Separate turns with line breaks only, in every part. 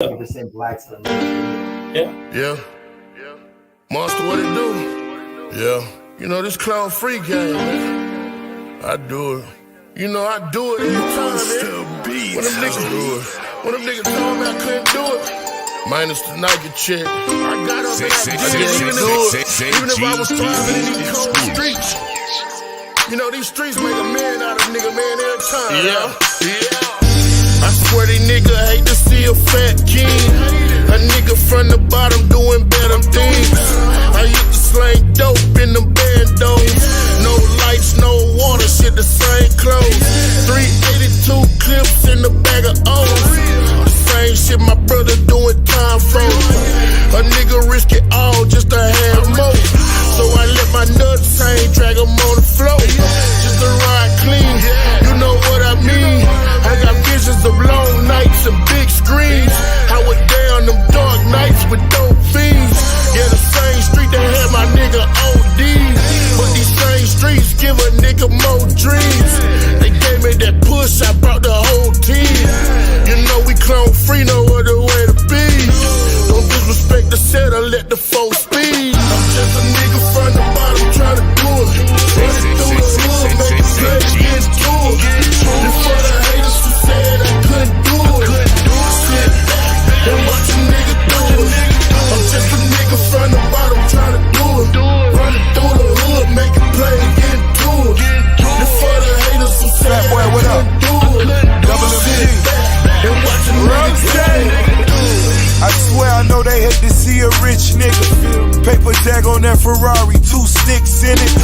100% blacks are American.
Yeah. Monster, what it do? Yeah. You know, this clown free game, man. I do it. You know, I do it every time, man. When them niggas do it. When them niggas told me I couldn't do it. Minus the Nike check. I got up and I didn't do it. Even if I was thriving in these cold streets. You know, these streets make a man out of nigga, man, every time. Yeah. I swear they nigga hate to see a fat king. A nigga from the bottom doing better things. I used to slang dope in them bandos. No lights, no water, shit the same clothes. 382 clips in the bag of O's. The same shit my brother doing time for. A nigga risk it all just to have more. So I let my nuts hang, drag them on the floor. Just to ride clean, you know what I mean. I got visions of long nights and big screens. I was down them dark nights with dope fiends. Yeah, the same street that had my nigga OD. But these same streets give a nigga more dreams. They gave me that push, I brought the whole team. You know we clone free, no other way to be. Don't disrespect the set, I let the folks speed. I'm just a nigga from the bottom trying to do it. Running through the hood, make the play, get to it. And for the haters who said I couldn't do it, sit back and watch a nigga do it. I'm just a nigga from the bottom trying to do it. Running through the hood, make it play, get to it. And for the haters who said I couldn't do it, sit back and watch a nigga do it.
I swear I know they hate to see a rich nigga. Paper tag on that Ferrari, 2 sticks in it.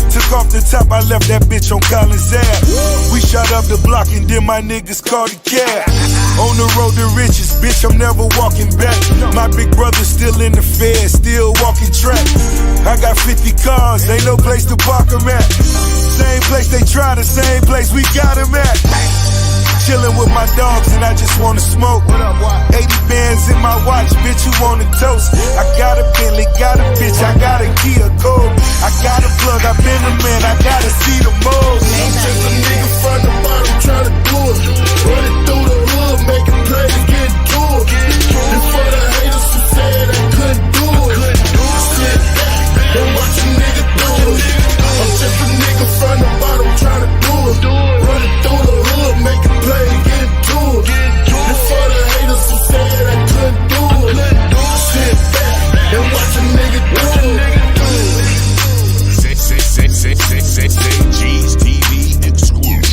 Took off the top, I left that bitch on Collins Ave. We shot up the block and then my niggas called the cab. On the road to riches, bitch, I'm never walking back. My big brother still in the fed, still walking track. I got 50 cars, ain't no place to park them at. Same place they try, the same place we got them at. Chillin' with my dogs and I just wanna smoke. 80 bands in my watch, bitch, you wanna toast. I got a Bentley, got a bitch, I got a Kia Code. I got a plug, I've been a man, I gotta see the most.
I'm just a nigga from the bottom trying to do it. Running through the hood, making plays, get to it. And for the haters who said I couldn't do it, sit back and watch a nigga do it. I'm just a nigga from the bottom trying to do it. Running through the hood, making plays, get to it. And for the haters who said I couldn't do it, sit back and watch a nigga do it.
G's TV exclusive.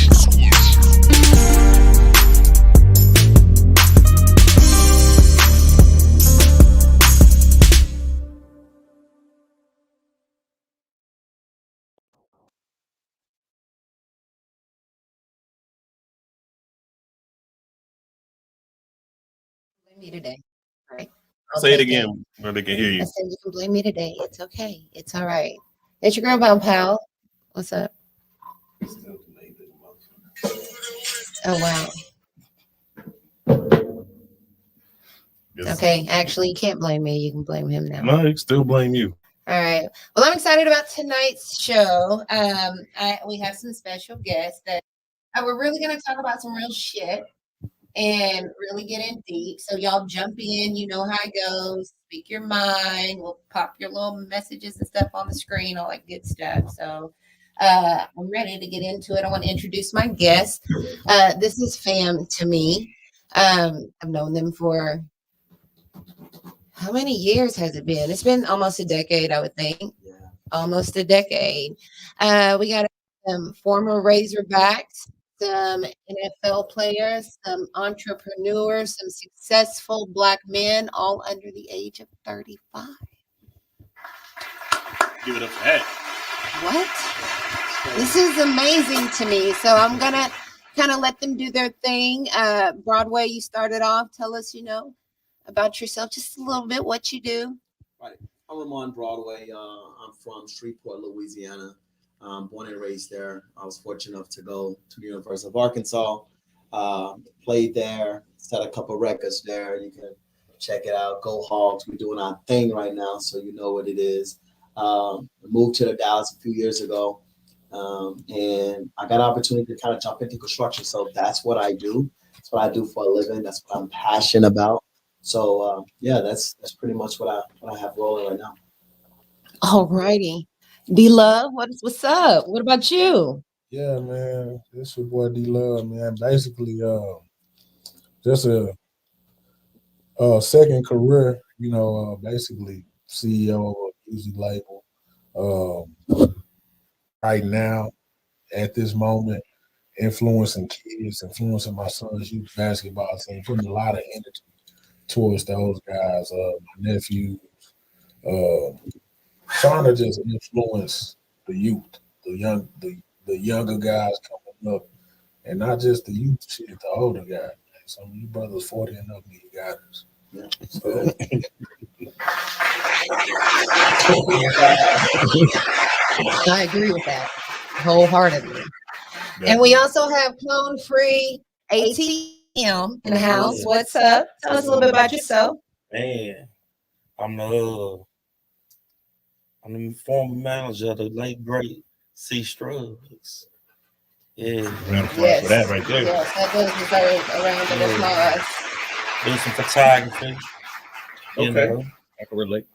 Blame me today. All right.
Say it again where they can hear
I
you.
said you can blame me today. It's okay. It's all right. It's your girl, Bound Pal. What's up? Oh, wow.
Yes.
Okay. Actually, you can't blame me. You can blame him now.
No, I still blame you.
All right. Well, I'm excited about tonight's show. We have some special guests that we're really going to talk about some real shit and really get in deep. So y'all jump in. You know how it goes. Speak your mind. We'll pop your little messages and stuff on the screen, all that good stuff. So I'm ready to get into it. I want to introduce my guest. This is fam to me. I've known them for how many years has it been? It's been almost a decade, I would think.
Yeah.
Almost a decade. We got some former Razorbacks, some NFL players, some entrepreneurs, some successful Black men, all under the age of 35.
Give it up for that.
What? This is amazing to me. So I'm going to kind of let them do their thing. Broadway, you started off. Tell us, about yourself, just a little bit, what you do.
Right. I'm Ramon Broadway. I'm from Shreveport, Louisiana. Born and raised there. I was fortunate enough to go to the University of Arkansas. Played there, set a couple records there. You can check it out. Go Hogs. We're doing our thing right now, so you know what it is. Moved to the Dallas a few years ago, and I got an opportunity to kind of jump into construction. So that's what I do. That's what I do for a living. That's what I'm passionate about. So yeah, that's pretty much what I have rolling right now.
All righty. D Love, what's up? What about you?
Yeah, man. This your boy D Love, man. Basically, just a second career, basically CEO of a music label. Right now, at this moment, influencing kids, influencing my son's youth basketball team, putting a lot of energy towards those guys, my nephews, uh, trying to just influence the youth, the younger guys coming up, and not just the youth shit, the older guys. Some of you brothers 40 and up need guidance.
Yeah.
So,
I agree with that wholeheartedly. And we also have Clone Free ATM in the house. What's up? Tell us a little bit about yourself.
Man, I'm the former manager of the late great C Struggs. Yeah.
Round of applause for that right there.
Yes, that does deserve a round of applause.
Do some photography. You
Okay.
know.
I can relate.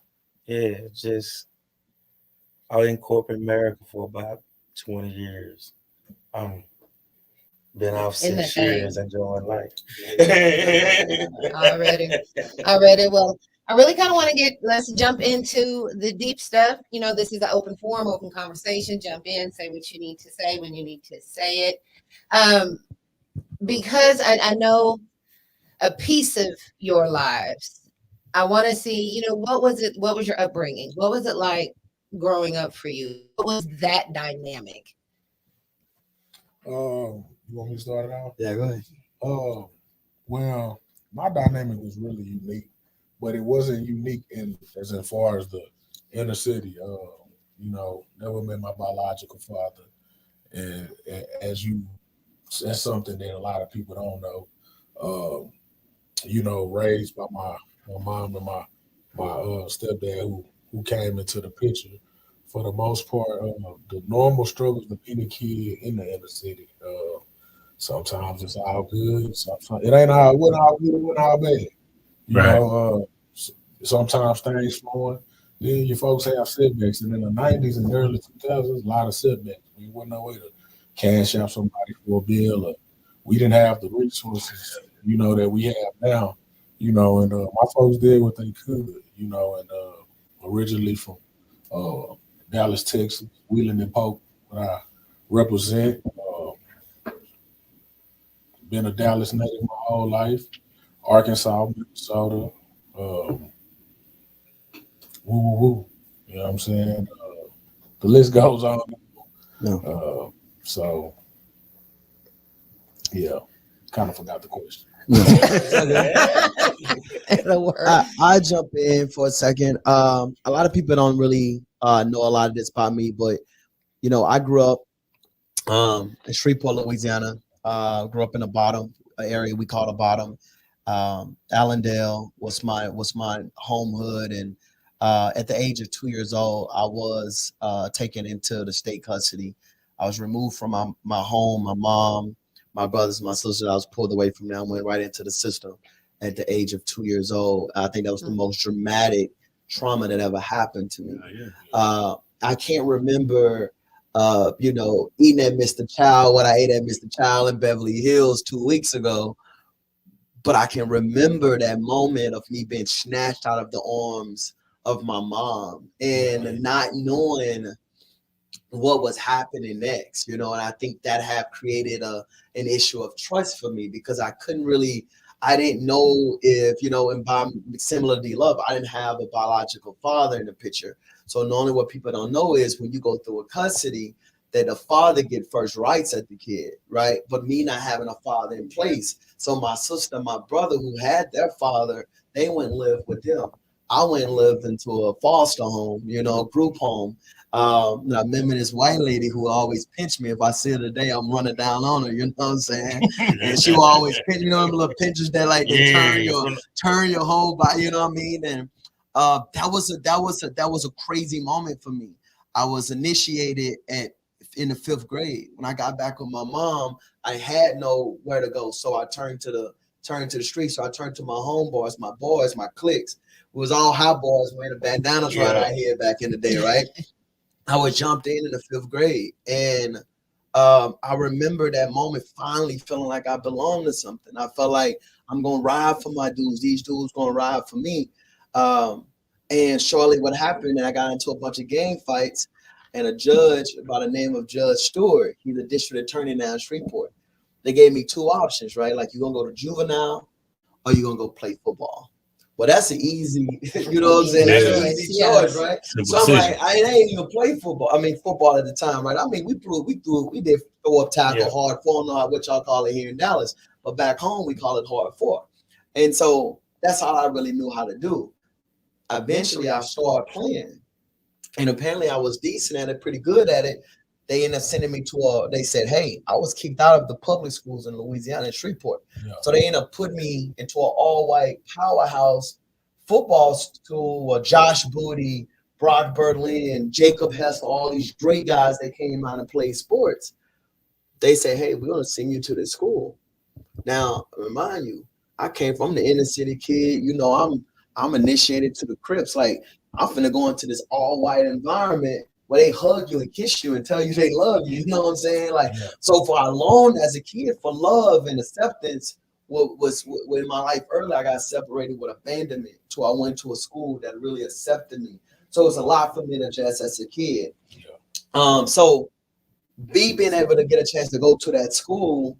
Yeah, just I was in corporate America for about 20 years. Been off
In the
6 years, enjoying life.
Already. Well, I really kind of want to let's jump into the deep stuff. You know, this is an open forum, open conversation. Jump in, say what you need to say when you need to say it. Because I know a piece of your lives. I want to see, you know, what was it? What was your upbringing? What was it like growing up for you? What was that dynamic?
you want me to start it off?
Yeah, go ahead.
Well, my dynamic was really unique, but it wasn't unique as far as the inner city. Never met my biological father, and that's something that a lot of people don't know. Raised by my mom and my stepdad who came into the picture. For the most part, the normal struggles of any kid in the inner city. Sometimes it's all good. Sometimes it wasn't all good, it wasn't all bad. Sometimes things flowing. Then your folks have setbacks. And in the 90s and early 2000s, a lot of setbacks. We wasn't no way to cash out somebody for a bill. Or we didn't have the resources, that we have now. And my folks did what they could, and originally from Dallas, Texas, Wheeling and Polk, what I represent. Been a Dallas native my whole life. Arkansas, Minnesota, woo, woo, woo. You know what I'm saying? The list goes on.
No.
So, yeah, kind of forgot the question.
I jump in for a second. A lot of people don't really know a lot of this about me, but I grew up in Shreveport, Louisiana. Grew up in the bottom area we call the bottom. Allendale was my home hood, and at the age of 2 years old, I was taken into the state custody. I was removed from my home, my mom, my brothers, my sisters. I was pulled away from them, went right into the system at the age of 2 years old. I think that was the most dramatic trauma that ever happened to me. I can't remember, eating at Mr. Chow, what I ate at Mr. Chow in Beverly Hills 2 weeks ago. But I can remember that moment of me being snatched out of the arms of my mom and not knowing what was happening next, and I think that have created an issue of trust for me because I didn't know if, and by similar to love, I didn't have a biological father in the picture. So normally what people don't know is when you go through a custody, that the father get first rights at the kid, right? But me not having a father in place. So my sister, my brother who had their father, they went and lived with them. I went and lived into a foster home, group home. I remember this white lady who always pinch me. If I see her today, I'm running down on her, you know what I'm saying? And she will always pinch, them little pinches that like they turn your whole body, you know what I mean? And that was a crazy moment for me. I was initiated in the 5th grade. When I got back with my mom, I had nowhere to go. So I turned to turn to the street. So I turned to my homeboys, my boys, my cliques. It was all hot boys wearing bandanas right out here back in the day, right? I was jumped in the 5th grade. And I remember that moment finally feeling like I belonged to something. I felt like I'm going to ride for my dudes. These dudes going to ride for me. And shortly what happened, and I got into a bunch of gang fights, and a judge by the name of Judge Stewart, he's the district attorney now in Shreveport. They gave me 2 options, right? Like, you're going to go to juvenile or you're going to go play football. Well, that's an easy, you know what I'm saying? That's an easy choice, right? So I'm like, I ain't even play football. I mean, football at the time, right? I mean, we did throw up tackle, hard 4, know what y'all call it here in Dallas. But back home, we call it hard 4. And so that's all I really knew how to do. Eventually, I started playing. And apparently, I was decent at it, pretty good at it. They ended up sending me to they said, hey, I was kicked out of the public schools in Louisiana, in Shreveport. Yeah. So they ended up putting me into an all-white powerhouse football school, Josh Booty, Brock Berlin, Jacob Hess, all these great guys that came out and played sports. They said, hey, we're going to send you to this school. Now, remind you, I came from the inner city kid. You know, I'm initiated to the Crips. Like, I'm finna go into this all-white environment where they hug you and kiss you and tell you they love you. You know what I'm saying? Like, so for I learned as a kid for love and acceptance was in my life early. I got separated with abandonment. So I went to a school that really accepted me. So it's a lot for me to just as a kid. So being able to get a chance to go to that school,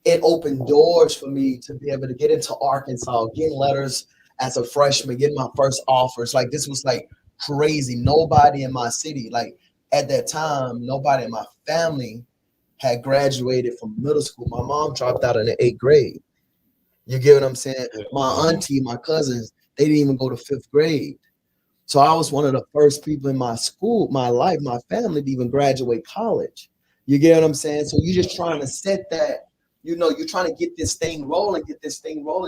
it opened doors for me to be able to get into Arkansas, getting letters as a freshman, getting my first offers. Like, this was like crazy. Nobody in my city, like at that time, nobody in my family had graduated from middle school. My mom dropped out in the 8th grade. You get what I'm saying? My auntie, my cousins, they didn't even go to 5th grade. So I was one of the first people in my school, my life, my family to even graduate college. You get what I'm saying? So you're just trying to set that, you know, you're trying to get this thing rolling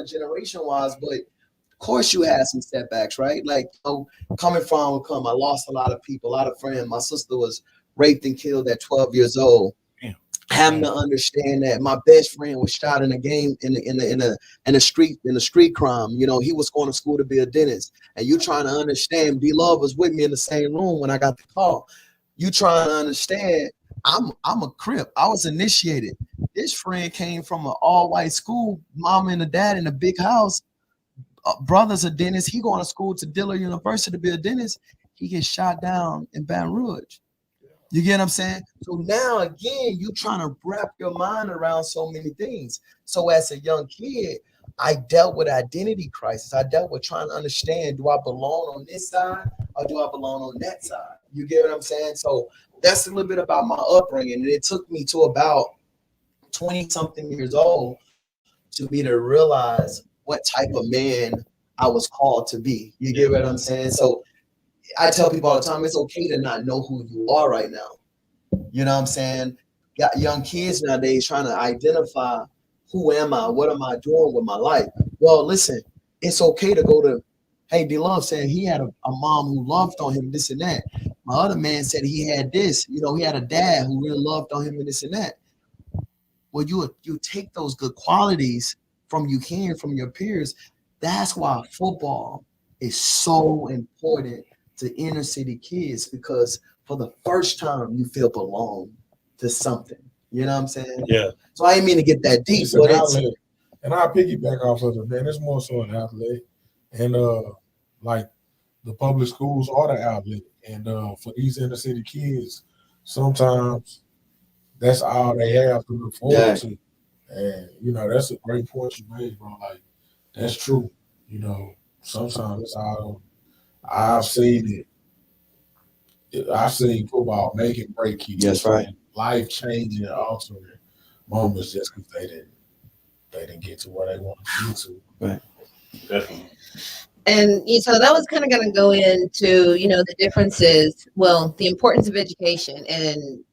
generation-wise, but of course you had some setbacks, right? Like, you know, I lost a lot of people, a lot of friends. My sister was raped and killed at 12 years old. Damn. Having to understand that my best friend was shot in a game in a street crime. You know, he was going to school to be a dentist. And you trying to understand, D-Love was with me in the same room when I got the call. You trying to understand, I'm a Crip. I was initiated. This friend came from an all-white school, mom and a dad in a big house. Brother's a dentist. He going to school to Dillard University to be a dentist. He gets shot down in Baton Rouge. You get what I'm saying? So now again, you trying to wrap your mind around so many things. So as a young kid, I dealt with identity crisis. I dealt with trying to understand, do I belong on this side or do I belong on that side? You get what I'm saying? So that's a little bit about my upbringing. And it took me to about 20-something years old to me to realize what type of man I was called to be. You get what I'm saying? So I tell people all the time, it's okay to not know who you are right now. You know what I'm saying? Got young kids nowadays trying to identify, who am I? What am I doing with my life? Well, listen, it's okay to go to, hey, D-Love said he had a mom who loved on him, this and that. My other man said he had this, you know, he had a dad who really loved on him and this and that. Well, you take those good qualities from you hearing from your peers. That's why football is so important to inner city kids, because for the first time you feel belong to something. You know what I'm saying?
Yeah.
So I didn't mean to get that deep,
but and I piggyback off of it, man. It's more so an outlet, and like the public schools are the outlet, and for these inner city kids, sometimes that's all they have to look forward to. And, you know, that's a great point you made, bro. Like, that's true. You know, sometimes it's all I've seen it. I've seen football make and break kids.
That's right.
Life-changing, altering moments just because they didn't get to where they wanted to get to.
Right.
Definitely.
And so that was kind of going to go into, you know, the differences, well, the importance of education and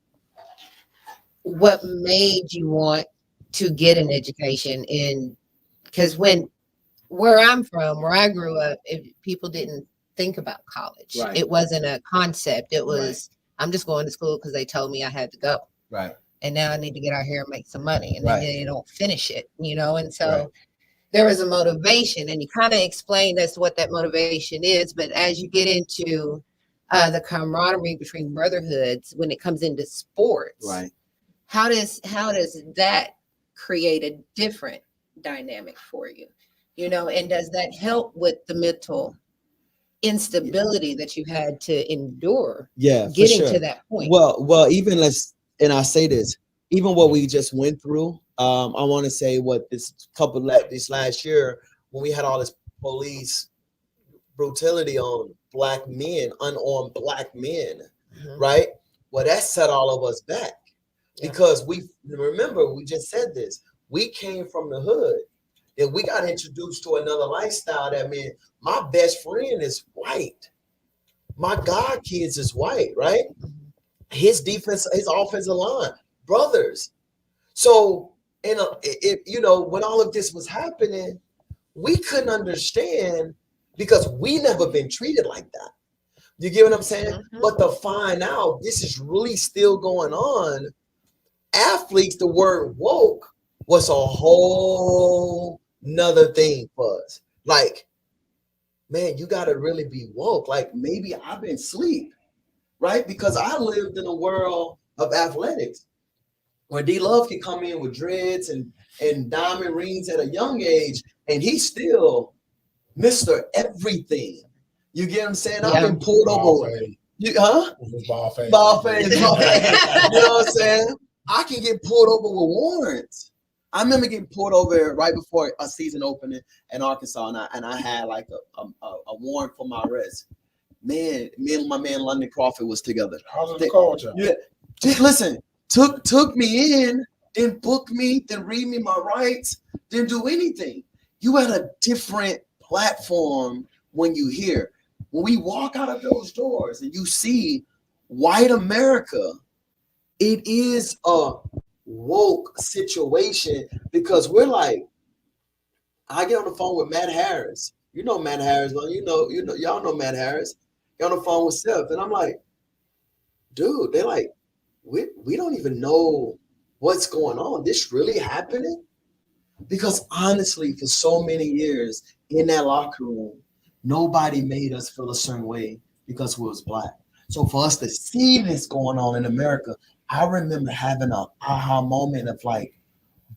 what made you want to get an education in, because where I'm from, where I grew up, people didn't think about college.
Right.
It wasn't a concept. It was, I'm just going to school because they told me I had to go.
Right.
And now I need to get out here and make some money. And then they don't finish it, you know? And so there was a motivation, and you kind of explained as to what that motivation is. But as you get into the camaraderie between brotherhoods when it comes into sports,
Right.
how does that create a different dynamic for you? And does that help with the mental instability that you had to endure?
Yeah, for
getting
sure.
to that point.
Well, even and I say this, even what we just went through, I want to say what this last year when we had all this police brutality on black men, unarmed black men, right? Well, that set all of us back because we just said this. We came from the hood and we got introduced to another lifestyle that meant my best friend is white. My god kids is white, right? His offensive line, brothers. So, when all of this was happening, we couldn't understand because we never been treated like that. You get what I'm saying? But to find out this is really still going on, athletes, the word woke was a whole nother thing for us. Like, man, you got to really be woke. Like, maybe I've been asleep, right? Because I lived in a world of athletics where D-Love could come in with dreads and diamond rings at a young age, and he's still Mr. Everything. You get what I'm saying? I've been pulled over. Ball fade. You know what I'm saying? I can get pulled over with warrants. I remember getting pulled over right before a season opening in Arkansas, and I had like a warrant for my arrest. Man, me and my man London Crawford was together.
How's it called, y'all?
Yeah, listen, took me in, didn't book me, didn't read me my rights, didn't do anything. You had a different platform when you hear. When we walk out of those doors and you see white America, it is a woke situation because we're like, I get on the phone with Matt Harris. You know Matt Harris, well, y'all know Matt Harris. Get on the phone with Seth, and I'm like, dude, they're like, we don't even know what's going on. This really happening? Because honestly, for so many years in that locker room, nobody made us feel a certain way because we was black. So for us to see this going on in America, I remember having an aha moment of like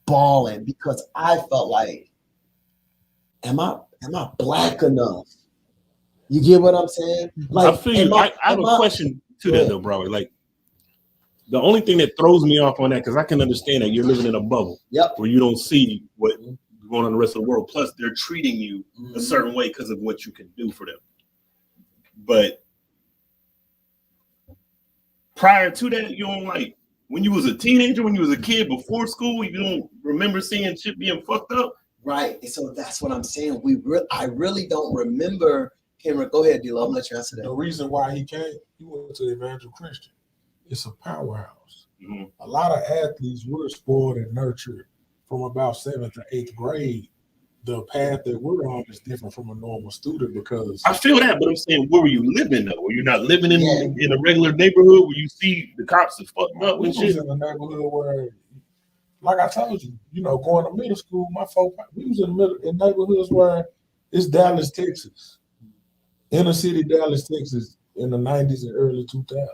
bawling because I felt like, am I black enough? You get what I'm saying? Like,
I feel you. I have a question to that though, bro. Like, the only thing that throws me off on that, because I can understand that you're living in a bubble where you don't see what going on in the rest of the world. Plus, they're treating you a certain way because of what you can do for them. But prior to that, you don't like when you was a teenager, when you was a kid before school, you don't remember seeing shit being fucked up.
Right. And so that's what I'm saying. I really don't remember. Cameron, go ahead, D-Lo. I'll let you answer that.
The reason why he came, he went to Evangel Christian. It's a powerhouse. A lot of athletes were spoiled and nurtured from about 7th to 8th grade. The path that we're on is different from a normal student because
I feel that, but I'm saying, where were you living though? Were you not living in a regular neighborhood where you see the cops are fucked up and shit?
In a neighborhood where, like I told you, going to middle school, we was in neighborhoods where it's Dallas, Texas, inner city Dallas, Texas, in the 90s and early 2000s.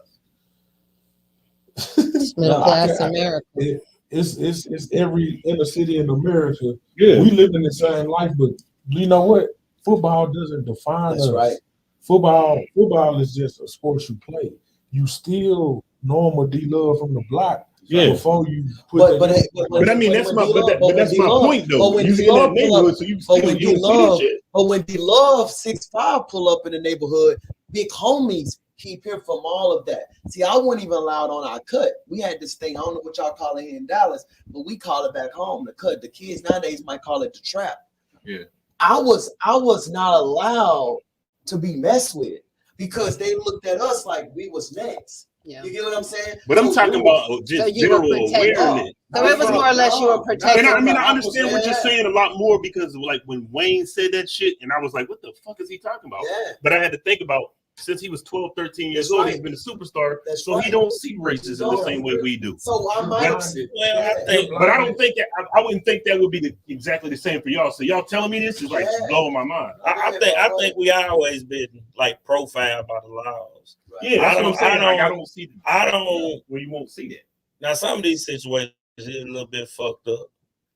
Middle class America.
It's every inner city in America.
Yeah.
We live in the same life, but you know what? Football doesn't define us.
That's right.
Football is just a sport you play. You still normal D-Love from the block.
Yeah.
Before you
put but I mean that's my point though.
When
You in that neighborhood, so you still you don't see shit.
But when D-Love 6'5" pull up in the neighborhood, big homies keep him from all of that. See, I wasn't even allowed on our cut. We had this thing, I don't know what y'all call it here in Dallas, but we call it back home, the cut. The kids nowadays might call it the trap.
Yeah.
I was not allowed to be messed with because they looked at us like we was next.
Yeah.
You get what I'm saying?
But I'm talking about just general awareness.
So it was more or less you were protected.
And I mean, I understand what you're saying a lot more because like when Wayne said that shit, and I was like, what the fuck is he talking about?
Yeah.
But I had to think about since he was 12, 13 years old, he's been a superstar. So he don't see racism the same way we do.
So I might.
But I don't think that I wouldn't think that would be exactly the same for y'all. So y'all telling me this is like blowing my mind.
I think we always been like profiled by the laws.
Yeah, that's what I'm saying. I don't see.
I don't.
Well, you won't see that.
Now some of these situations is a little bit fucked up.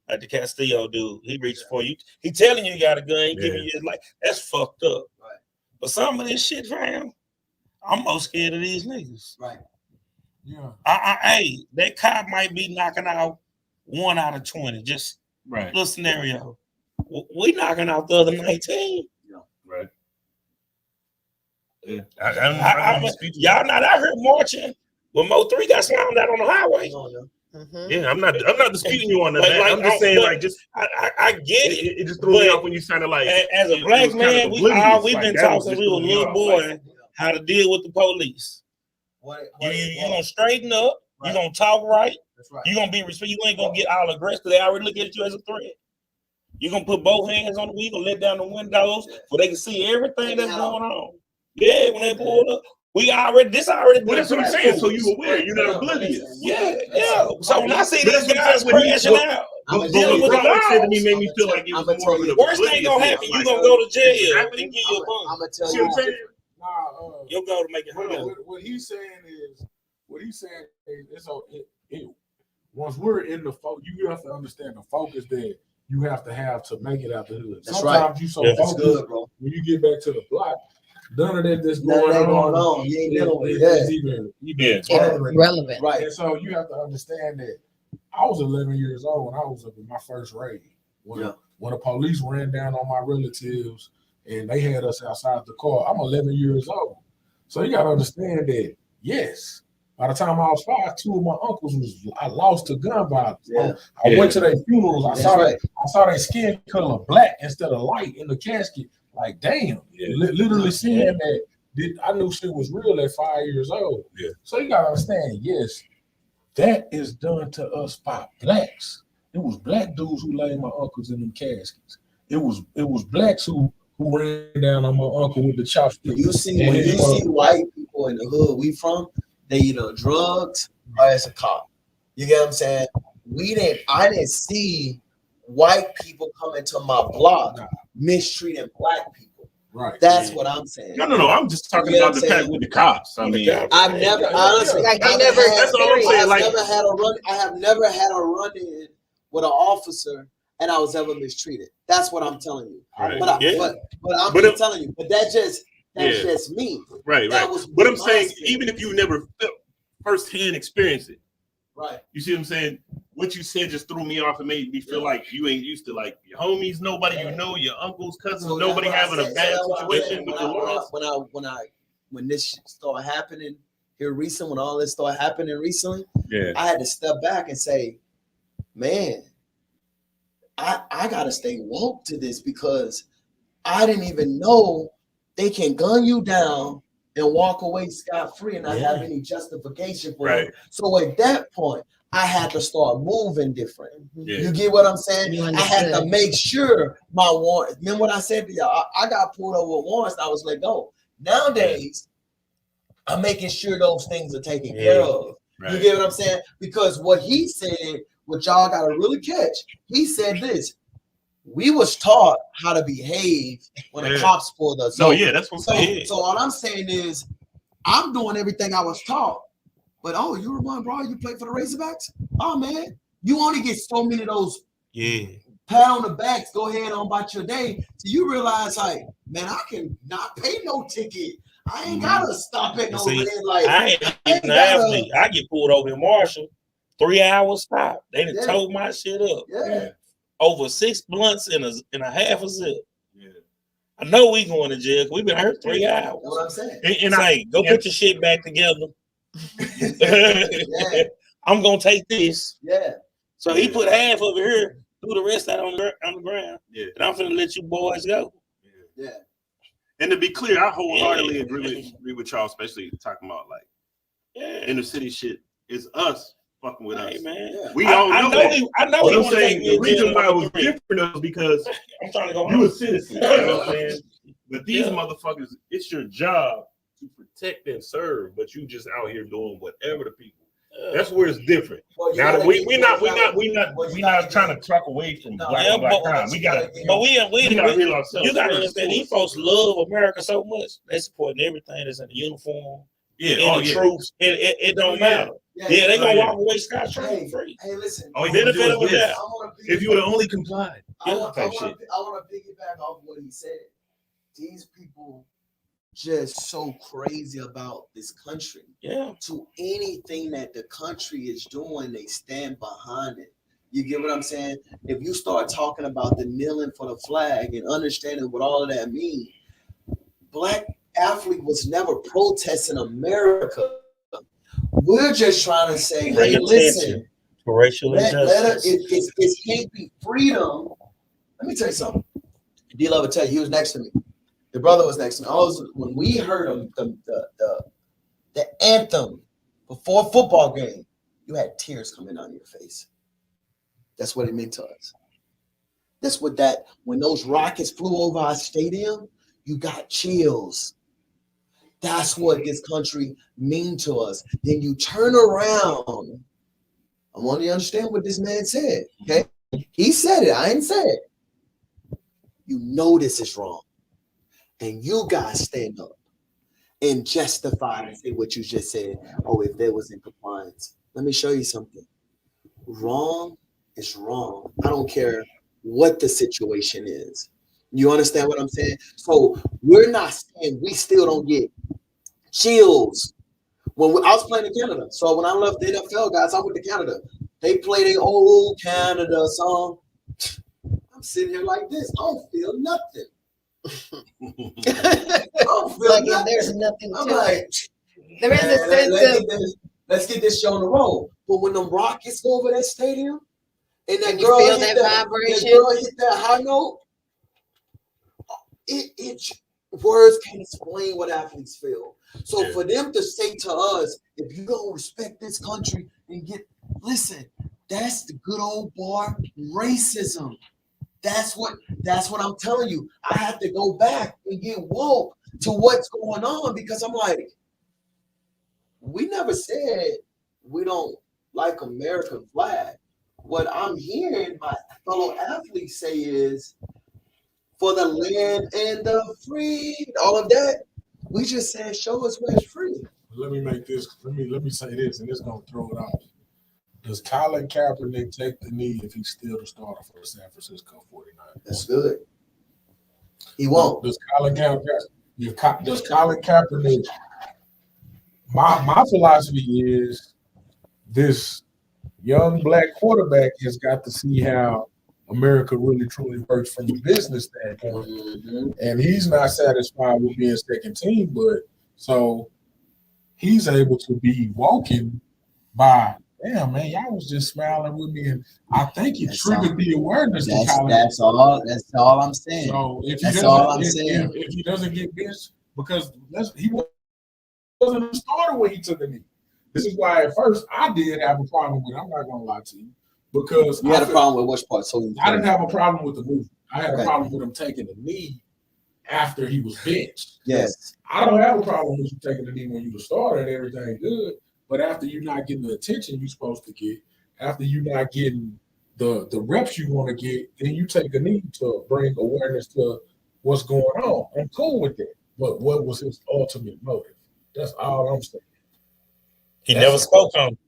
Like the Castillo dude, he reached for you. He telling you got a gun, he giving you his life. That's fucked up.
Right.
But some of this shit, fam, I'm most scared of these niggas.
Right.
Yeah.
Hey, that cop might be knocking out 1 out of 20. Just little scenario. We knocking out the other 19.
Yeah.
Right.
Yeah. Y'all not out here marching when Mo 3 got slammed out on the highway.
Yeah, I'm not disputing you on that. Like, I'm just saying, like, just
I get it.
It just threw me off when you sounded like
as a black man, we've been taught since we were a little boy how to deal with the police. You gonna straighten up. You gonna talk right. You gonna be respectful. You ain't gonna get all aggressive. They already look at you as a threat. You gonna put both hands on the wheel. You gonna let down the windows so they can see everything that's going on. Yeah, when they pull up. This already.
Well, that's what I'm saying. So you aware, you're not oblivious.
Yeah. So when I see these guys crashing out, dealing with the laws,
said to me made me feel like it was more of
worst thing gonna happen. You gonna go to jail and give you a bump.
I'm gonna tell you.
You'll go to make it home.
What he's saying is, once we're in the focus, you have to understand the focus that you have to make it out the hood.
That's
Sometimes you so focused
good, bro.
when you get back to the block. None of that that's going on. You ain't dealing with it.
Even relevant.
Right.
And so you have to understand that I was 11 years old when I was up in my first raid. When the police ran down on my relatives and they had us outside the car, I'm 11 years old. So you got to understand that, yes, by the time I was 5, 2 of my uncles I lost to gun violence.
Yeah.
I went to their funerals. I saw their skin color black instead of light in the casket. Like, damn, literally seeing that, I knew shit was real at 5 years old.
Yeah.
So you gotta understand, yes, that is done to us by blacks. It was black dudes who laid my uncles in them caskets. It was blacks who ran down on my uncle with the chopsticks.
When you see white people in the hood we from, they either drugs or it's a cop. You get what I'm saying? I didn't see white people coming to my block mistreating black people.
Right.
That's what I'm saying.
No. I'm just talking about the fact with the cops. I mean,
I've never honestly.
Like they never.
That's all I'm saying. Like,
I have never had a run-in with an officer and I was ever mistreated. That's what I'm telling you.
Right.
But I'm just telling you. But that's just me.
Right. But I'm saying, even if you never firsthand experienced it,
right?
You see what I'm saying? What you said just threw me off and made me feel like you ain't used to, like, your homies, nobody you know, your uncles, cousins,
So
nobody having a bad situation with the laws.
When this shit started happening here recently, when all this started happening recently,
Yeah.
I had to step back and say, man, I gotta stay woke to this because I didn't even know they can gun you down and walk away scot-free and not have any justification for it. So at that point, I had to start moving different.
Yeah.
You get what I'm saying? I had to make sure my warrant. Remember what I said to y'all? I got pulled over with warrants. I was let go. Nowadays, I'm making sure those things are taken care of. You get what I'm saying? Because what he said, what y'all got to really catch, he said this. We was taught how to behave when the cops pulled us over.
That's what I'm saying.
So all I'm saying is, I'm doing everything I was taught. But you remember, bro, you played for the Razorbacks? Oh man, you only get so many of those pat on the backs, go ahead on about your day. So you realize, like, man, I can not pay no ticket. I ain't gotta stop at no red light.
I ain't even an athlete. I get pulled over in Marshall, 3 hours stop. They done towed my shit up. Over 6 blunts in a half a zip. I know we going to jail. We've been hurt 3 hours.
That's what I'm saying.
And go put your shit back together. I'm gonna take this. So he put half of it here, threw the rest out on the ground. And I'm finna let you boys go.
And to be clear, I wholeheartedly agree with y'all, especially talking about like inner city shit. It's us fucking with us.
Man.
We all know that.
I know
what I'm saying. The reason why it was different is because
I'm trying to go
you a citizen. You know what I'm saying? But these motherfuckers, it's your job protect and serve, but you just out here doing whatever the people. That's where it's different.
Well,
now that we're not trying to talk away from black crime. We gotta heal ourselves.
You gotta understand these folks love America so much. They supporting everything that's in the uniform.
Yeah,
the troops. It don't matter. Yeah, they gonna walk away scot-free.
Hey, listen.
Benefit of that.
If you would have only complied.
I want to piggyback off what he said. These people just so crazy about this country.
Yeah.
To anything that the country is doing, they stand behind it. You get what I'm saying? If you start talking about the kneeling for the flag and understanding what all of that means, black athlete was never protesting America. We're just trying to say, hey, listen, it can't be freedom. Let me tell you something. D-Love will tell you, he was next to me. The brother was next to me. When we heard the anthem before a football game, you had tears coming down your face. That's what it meant to us. That's what when those rockets flew over our stadium, you got chills. That's what this country means to us. Then you turn around. I want you to understand what this man said, okay? He said it. I ain't said it. You know this is wrong. And you guys stand up and justify and say what you just said. Oh, if there was in compliance. Let me show you something. Wrong is wrong. I don't care what the situation is. You understand what I'm saying? So we're not saying we still don't get chills. I was playing in Canada. So when I left the NFL, guys, I went to Canada. They play their old Canada song. I'm sitting here like this. I don't feel nothing.
There's nothing.
I'm like,
there is a sense
let's get this show on the road. But when them Rockets go over that stadium and that girl
feel
hit
that vibration,
that girl hit that high note, words can't explain what athletes feel. So for them to say to us, if you don't respect this country and listen, that's the good old bar racism. That's what I'm telling you. I have to go back and get woke to what's going on because I'm like, we never said we don't like American flag. What I'm hearing my fellow athletes say is for the land and the free, all of that. We just said show us where it's free.
Let me say this, and it's gonna throw it off. Does Colin Kaepernick take the knee if he's still the starter for the San Francisco 49ers?
That's good. He won't.
Does Colin Kaepernick? My philosophy is this young black quarterback has got to see how America really truly works from a business standpoint, and he's not satisfied with being second team, but so he's able to be woken by. Damn, man, y'all was just smiling with me, and I think it triggered the awareness.
That's all I'm saying.
So if he doesn't get this, because he wasn't a starter when he took a knee. This is why at first I did have a problem with it. I'm not gonna lie to you, because
you had a problem with which part? So
I didn't have a problem with the movement. I had a problem with him taking the knee after he was benched.
Yes,
I don't have a problem with you taking the knee when you were starter and everything good. But after you're not getting the attention you're supposed to get, after you're not getting the reps you want to get, then you take a knee to bring awareness to what's going on. I'm cool with that. But what was his ultimate motive? That's all I'm saying.
He never spoke on it.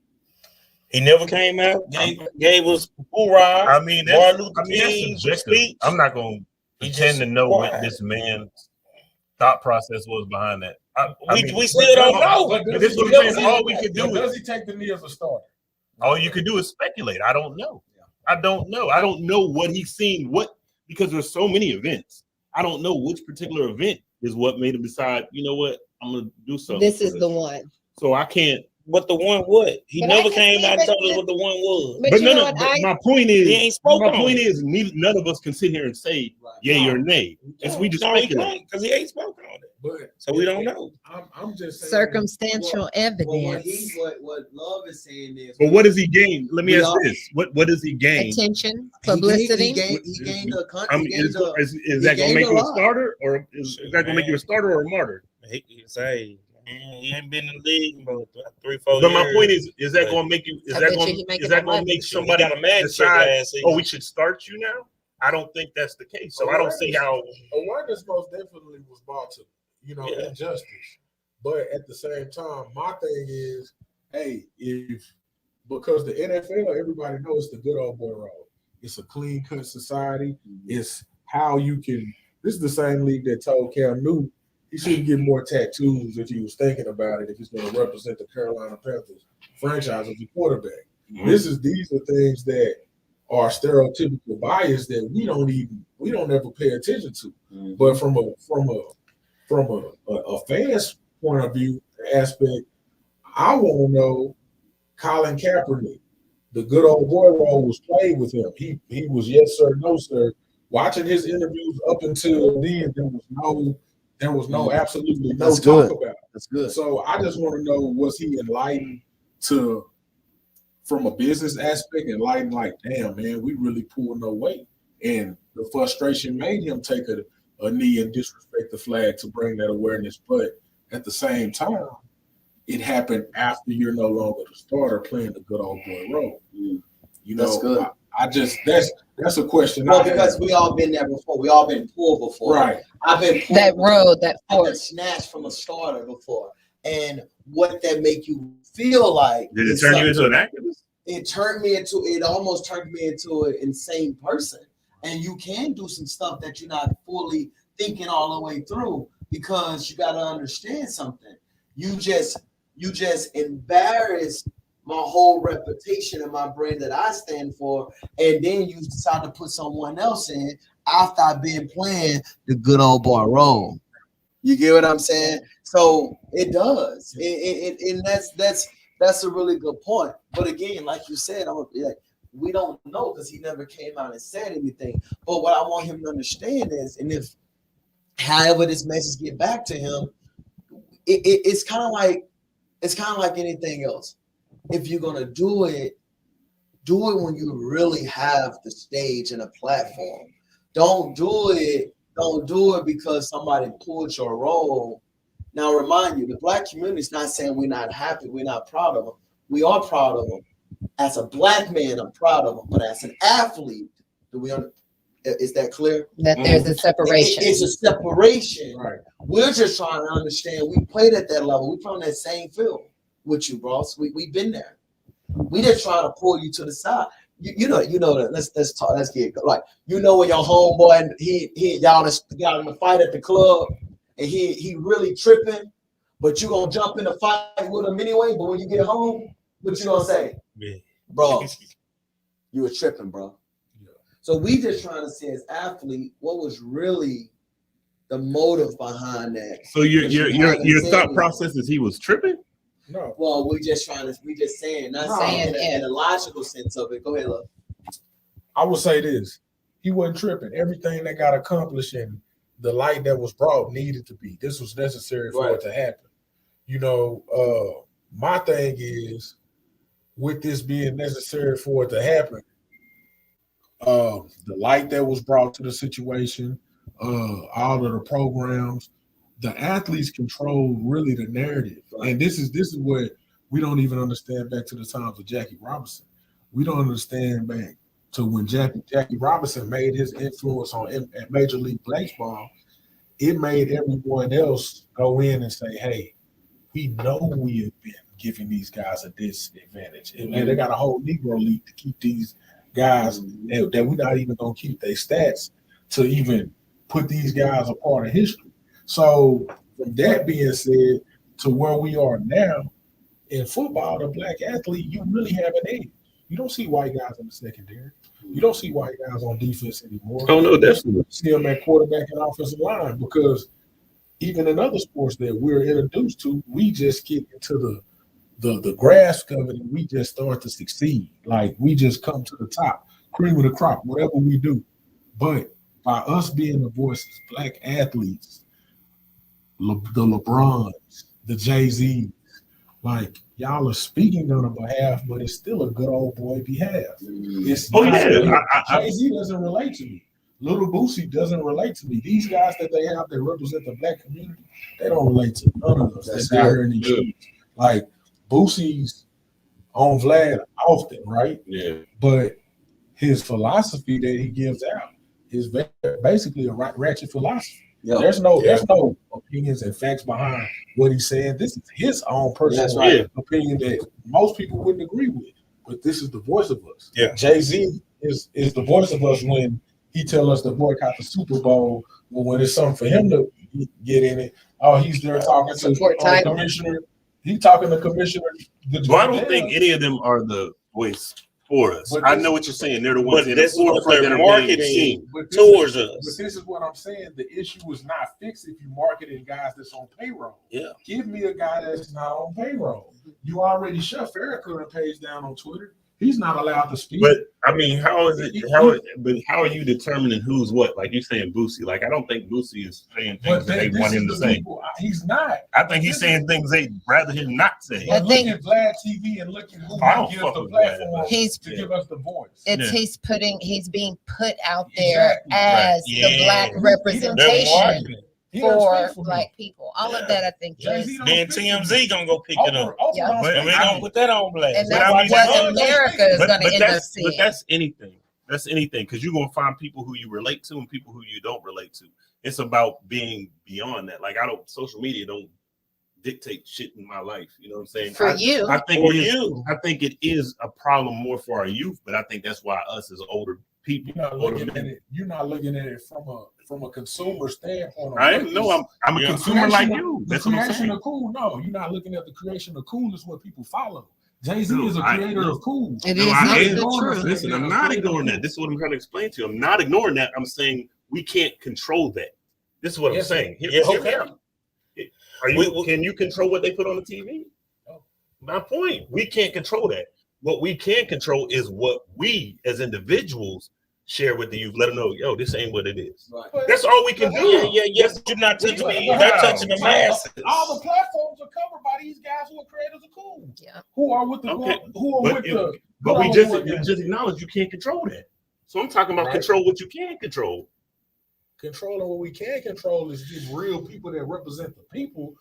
He never came out, gave us hoorah.
I mean, that's subjective. I'm not going to pretend to know what this man's thought process was behind that.
We still don't know.
All we can do is.
Does he take the knee as a starter?
All you can do is speculate. I don't know. I don't know what he's seen. Because there's so many events. I don't know which particular event is what made him decide, you know what, I'm going to do something.
This is the one.
So I can't.
But the one what? He never came out and told us what the one was.
But no.
My point is,
he ain't spoken.
My point is, none of us can sit here and say yay or nay. We just speculate
because he ain't spoken on it. So we don't know.
I'm just saying,
circumstantial evidence.
What Love is saying is.
But what does he gain? Let me ask this: What does he gain?
Attention, publicity.
He gained a country.
I mean, is that going to make you a starter, or is that going to make you a starter or a martyr?
He say He ain't been in the league in about 3-4 years.
But my point is that going to make you? Is that going to make somebody decide? Oh, we should start you now. I don't think that's the case. So I don't see how.
Awareness most definitely was brought to, injustice. But at the same time, my thing is, hey, because the NFL, everybody knows the good old boy role. It's a clean cut society. It's how you can. This is the same league that told Cam Newton he shouldn't get more tattoos if he was thinking about it, if he's going to represent the Carolina Panthers franchise as a quarterback. Mm-hmm. These are things that are stereotypical bias that we don't ever pay attention to. Mm-hmm. But from a fan's point of view aspect, I want to know Colin Kaepernick, the good old boy role was played with him. He was yes sir, no sir. Watching his interviews up until then, there was no absolutely no
That's
talk
good.
about it.
That's good.
So I just want to know, was he enlightened from a business aspect, enlightened like, damn, man, we really pulled no weight. And the frustration made him take a knee and disrespect the flag to bring that awareness. But at the same time, it happened after you're no longer the starter playing the good old boy role.
That's good.
I just that's a question.
Well, because we all been there before. We all been pulled before.
Right.
I've been pulled
that road, that
I've been
force.
snatched from a starter before. And what that make you feel like?
Did it turn you into an activist?
It almost turned me into an insane person. And you can do some stuff that you're not fully thinking all the way through, because you got to understand something. You just embarrass my whole reputation and my brand that I stand for, and then you decide to put someone else in after I've been playing the good old boy role. You get what I'm saying? So it does, and that's a really good point. But again, like you said, we don't know because he never came out and said anything. But what I want him to understand is, and if however this message get back to him, it's kind of like anything else. If you're gonna do it when you really have the stage and a platform. Don't do it because somebody pulled your role. Now, remind you, the Black community is not saying we're not happy, we're not proud of them. We are proud of them. As a Black man, I'm proud of them. But as an athlete, is that clear?
That there's a separation.
It's a separation.
Right.
We're just trying to understand. We played at that level. We played on that same field with you, boss. We've been there. We just trying to pull you to the side. You know that. Let's talk. Let's get like when your homeboy and y'all got in the fight at the club and he really tripping, but you gonna jump in the fight with him anyway. But when you get home, what you gonna say?
Yeah.
Bro, you were tripping, bro. Yeah. So we just trying to see as athlete what was really the motive behind that.
So your thought process is he was tripping?
No.
Well, we just saying, not saying in a logical sense of it. Go ahead, look.
I would say this: he wasn't tripping. Everything that got accomplished and the light that was brought needed to be. This was necessary for it to happen. My thing is, with this being necessary for it to happen, the light that was brought to the situation, all of the programs, the athletes control really the narrative. Right. And this is what we don't even understand back to the times of Jackie Robinson. We don't understand back to when Jackie Robinson made his influence at Major League Baseball. It made everyone else go in and say, hey, we know we have been giving these guys a disadvantage. And they got a whole Negro League to keep these guys that we're not even going to keep their stats to even put these guys a part of history. So from that being said, to where we are now, in football, the Black athlete, you really have an edge. You don't see white guys in the secondary. You don't see white guys on defense anymore.
Oh, no, definitely.
You see them at quarterback and offensive line, because even in other sports that we're introduced to, we just get into the grasp of it and we just start to succeed. Like, we just come to the top, cream of the crop, whatever we do. But by us being the voices, Black athletes, the LeBrons, the Jay-Z's, like, y'all are speaking on a behalf, but it's still a good old boy behalf. It's Jay-Z doesn't relate to me. Little Boosie doesn't relate to me. These guys that they have that represent the black community, they don't relate to none of us. That's out here in these streets. Like Boosie's on Vlad often, right?
Yeah.
But his philosophy that he gives out is basically a ratchet philosophy. Yep. There's no opinions and facts behind what he's saying. This is his own personal opinion that most people wouldn't agree with. But this is the voice of us.
Yeah.
Jay-Z is the voice of us when he tell us to boycott the Super Bowl. But when it's something for him to get in it, he's there talking to the commissioner. He talking to commissioner.
Well, I don't think any of them are the voice for us. I know what you're saying. They're the ones in the forefront that are marketing
towards us.
But this is what I'm saying. The issue is not fixed if you marketing guys that's on payroll.
Yeah.
Give me a guy that's not on payroll. You already shut Farrakhan page down on Twitter. He's not allowed to speak.
But I mean, how are you determining who's what? Like you're saying Boosie. Like I don't think Boosie is saying things that they want him to say.
He's not.
I think he's saying things they'd rather him not say.
I think look at Vlad TV and look at who gives the platform to give us the voice.
He's being put out there as the black representation for black people. All of that I think is.
Then TMZ gonna go pick it up.
Yeah.
But we gonna put that on blast.
And that's what America is gonna end up seeing.
But that's anything. That's anything, because you're gonna find people who you relate to and people who you don't relate to. It's about being beyond that. Like social media don't dictate shit in my life. You know what I'm saying?
I
think it is a problem more for our youth, but I think that's why us as older people.
You're not looking at it from a consumer standpoint.
I know I'm a consumer like you. That's what I'm saying.
Of cool. No, you're not looking at the creation of cool. Is what people follow. Jay-Z is a creator of cool.
Listen, I'm not ignoring that. This is what I'm trying to explain to you. I'm not ignoring that. I'm saying we can't control that. This is what I'm saying. Can you control what they put on the TV? No. My point. We can't control that. What we can control is what we as individuals share with the youth. Let them know, yo, this ain't what it is. Right. That's all we can do.
Yeah. You're not touching me. You're not touching the masses.
All the platforms are covered by these guys who are creators of cool. Yeah. Who are with the
But we just acknowledge you can't control that. So I'm talking about control what you can control.
Controlling what we can control is just real people that represent the people.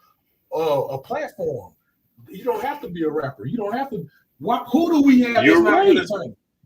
A platform. You don't have to be a rapper. You don't have to. Who do we have?
You're right.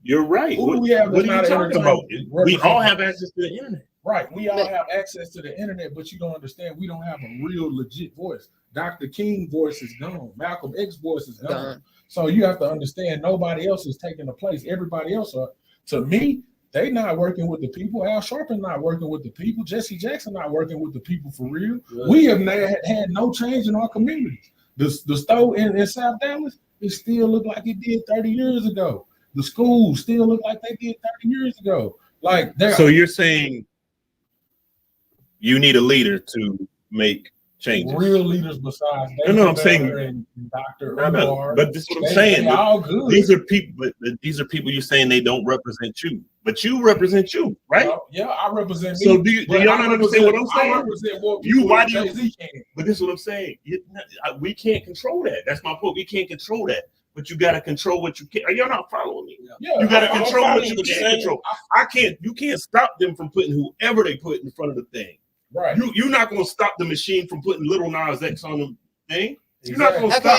You're right.
Who do we have?
What are you talking about? We all have access to the internet.
Right. We all have access to the internet, but you don't understand. We don't have a real legit voice. Dr. King's voice is gone. Malcolm X's voice is gone. So you have to understand nobody else is taking the place. Everybody else are. To me, they not working with the people. Al Sharpton not working with the people. Jesse Jackson not working with the people for real. Right. We have had no change in our communities. The store in South Dallas, it still look like it did 30 years ago. The schools still look like they did 30 years ago. So
you're saying you need a leader to make changes?
Real leaders besides
I'm saying
Dr. Umar.
But this is what I'm saying. All good. These are people you're saying they don't represent you. But you represent you, right?
I represent me.
So do y'all not understand what I'm saying?
I represent more
But this is what I'm saying. We can't control that. That's my point. We can't control that. But you gotta control what you can. Are y'all not following me?
Yeah.
You gotta control what you can control. You can't stop them from putting whoever they put in front of the thing.
Right.
You're not gonna stop the machine from putting Little Nas X on the thing. You're
not
gonna
stop. I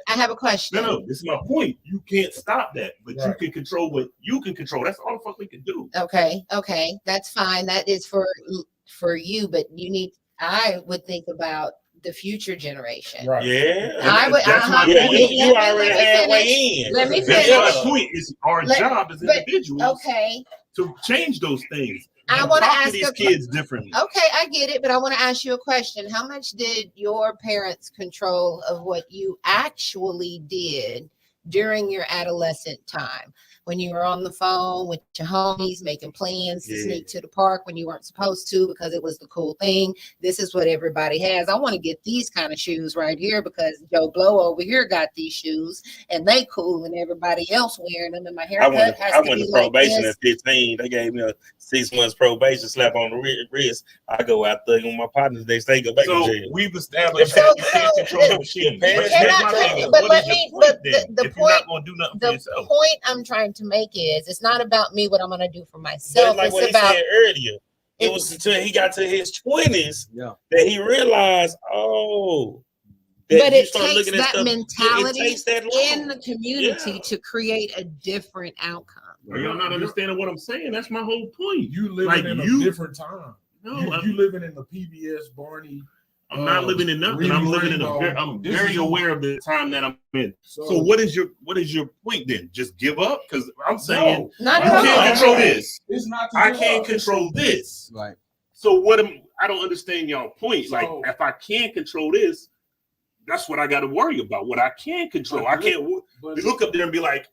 have a question.
No, this is my point. You can't stop that, but you can control what you can control. That's all the fuck we can do.
Okay, that's fine. That is for you, but I would think about the future generation.
Right.
Yeah.
You
already halfway in.
Let me
finish.
finish.
The point is our job as individuals to change those things.
I want to ask
these kids differently.
Okay, I get it, but I want to ask you a question. How much did your parents control of what you actually did during your adolescent time? When you were on the phone with your homies, making plans to sneak to the park when you weren't supposed to because it was the cool thing. This is what everybody has. I want to get these kind of shoes right here because Joe Blow over here got these shoes and they cool and everybody else wearing them. And my haircut
I went to probation at 15. They gave me a 6 months probation slap on the wrist. I go out there with my partners. They stay go back to jail.
We've established that you can't control the machine.
But the
you're not going to do nothing for
The
yourself.
point I'm trying to make is it's not about me, what I'm going to do for myself.
Like
it's
what
about
he said earlier. It was until he got to his 20s that he realized,
but it takes that mentality in the community to create a different outcome.
Are y'all not understanding what I'm saying? That's my whole point.
You living in a different time.
No,
you living in the PBS Barney.
I'm not living in nothing. I'm living in I'm very aware of the time that I'm in. So what is your point then? Just give up? Because I'm saying you can't control this.
It's not.
I can't control this.
Right.
So I don't understand y'all point. Like if I can't control this, that's what I got to worry about. What I can control. I can't look up there and be like,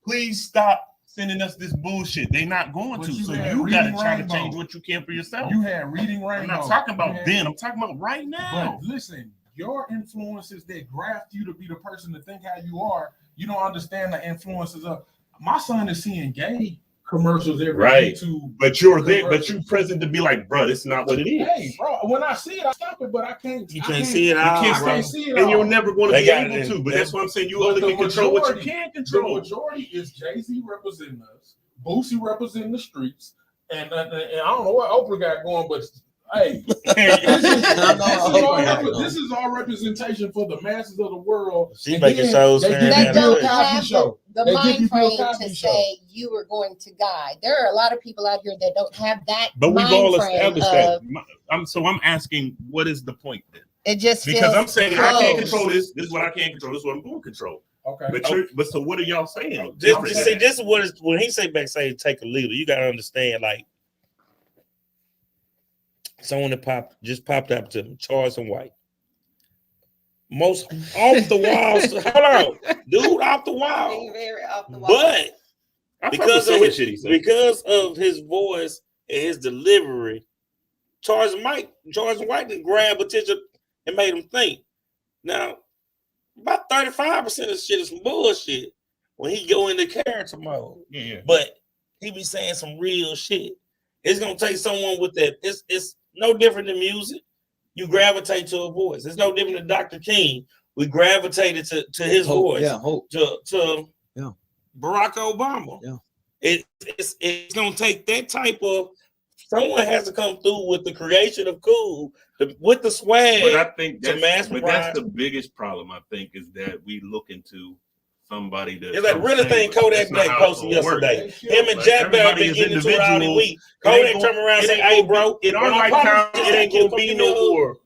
please stop sending us this bullshit. They're not going to. So you got to try to change what you can for yourself.
You had Reading Rainbow.
I'm not talking about then. I'm talking about right now.
But listen, your influences that graft you to be the person to think how you are, you don't understand the influences of. My son is seeing gay commercials every day too.
But you're there, but you present to be like, bro, it's not what it is.
Hey, bro, when I see it, I stop it, but I can't.
You can't see it all.
I can't see it all.
And you're never going to be able to. But that's what I'm saying. You only can control what you can control.
The majority is Jay-Z representing us, Boosie representing the streets, and I don't know what Oprah got going, but hey, this is our representation for the masses of the world.
She making shows
that don't have the mind frame to say you are going to guide. There are a lot of people out here that don't have that.
But we've all established that. I'm asking, what is the point then?
It just
because I'm saying I can't control this. This is what I can't control. This is what I'm going to control.
Okay.
But so what are y'all saying?
This is what is when he say take a leader. You got to understand, like someone that just popped up to him, Charles and White. Most off the wall. Hold on, dude, off the wall.
Very off the wall.
But because of his voice and his delivery, Charles and White didn't grab attention and made him think. Now, about 35% of the shit is some bullshit when he go into character mode.
Yeah.
But he be saying some real shit. It's gonna take someone with that. It's no different than music. You gravitate to a voice. It's no different than Dr. King. We gravitated to his voice.
Yeah, hope.
To Barack Obama.
Yeah.
It's gonna take that type of someone has to come through with the creation of cool, with the swag.
But I think that's the biggest problem. I think is that we look into somebody that.
It's like really thing Kodak Black posted yesterday. Him and Jack Bell been getting into it all the week. Kodak turn around and say, "Hey, bro,
in our lifetime, it ain't gonna be no more.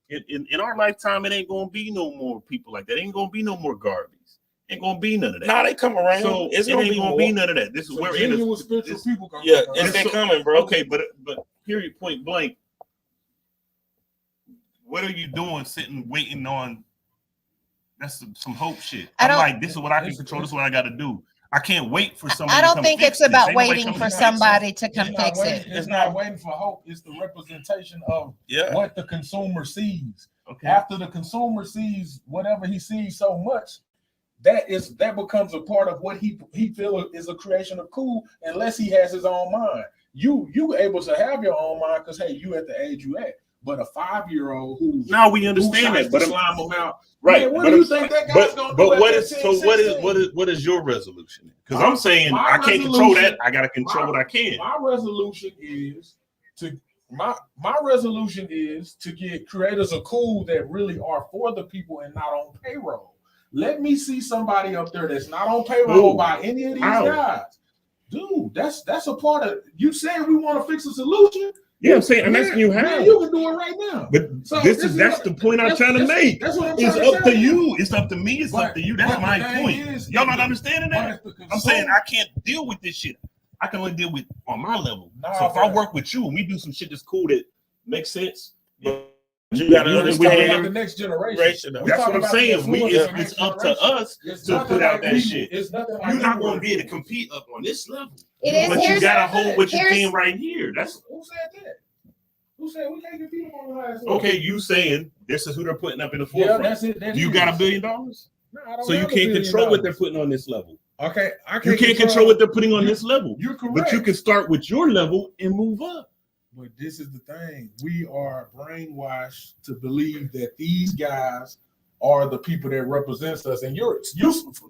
In our lifetime, it ain't gonna be no more people like that. It ain't gonna be no more garbage. Ain't gonna be none of that.
Nah, they come around.
So
it's
it ain't gonna be none of that. This is where
spiritual people come.
Yeah, it's coming, bro.
Okay, but period, point blank. What are you doing, sitting, waiting on? That's some hope shit. I'm like, this is what I can control. This is what I got to do. I can't wait for somebody.
I don't think it's about waiting for somebody to come fix it.
It's not waiting for hope. It's the representation of what the consumer sees.
Okay.
After the consumer sees whatever he sees so much, that becomes a part of what he feels is a creation of cool, unless he has his own mind. You able to have your own mind because hey, you at the age you at. But a 5-year-old who
now we understand that, but
slime them out.
Right.
Man, what do you think that guy's gonna do?
What is your resolution? Because I'm saying I can't control that. I gotta control what I can.
My resolution is to get creators of cool that really are for the people and not on payroll. Let me see somebody up there that's not on payroll by any of these guys. Dude, that's a part of you saying we want to fix a solution.
Yeah, I'm saying, and that's you have.
Man, you can do it right now.
But so that's the point I'm trying to make.
That's what I'm
it's
trying
up to you. It's up to me. It's up to you. That's my point. Y'all not understanding that? I'm saying I can't deal with this shit. I can only deal with on my level. So if I work with you and we do some shit that's cool that makes sense, but
you got to understand
the next generation.
That's what I'm saying. It's up to us to put out that shit. You're not going to be able to compete up on this level.
It is.
But you got to hold what you can right here. That's
who said that. Who said we can't compete on the highest?
Okay, you saying this is who they're putting up in the forefront.
Yeah, that's it.
Do you got $1 billion?
No, I don't.
So you can't control what they're putting on this level.
Okay,
you can't control what they're putting on this level.
You're correct.
But you can start with your level and move up.
But this is the thing. We are brainwashed to believe that these guys are the people that represents us, and you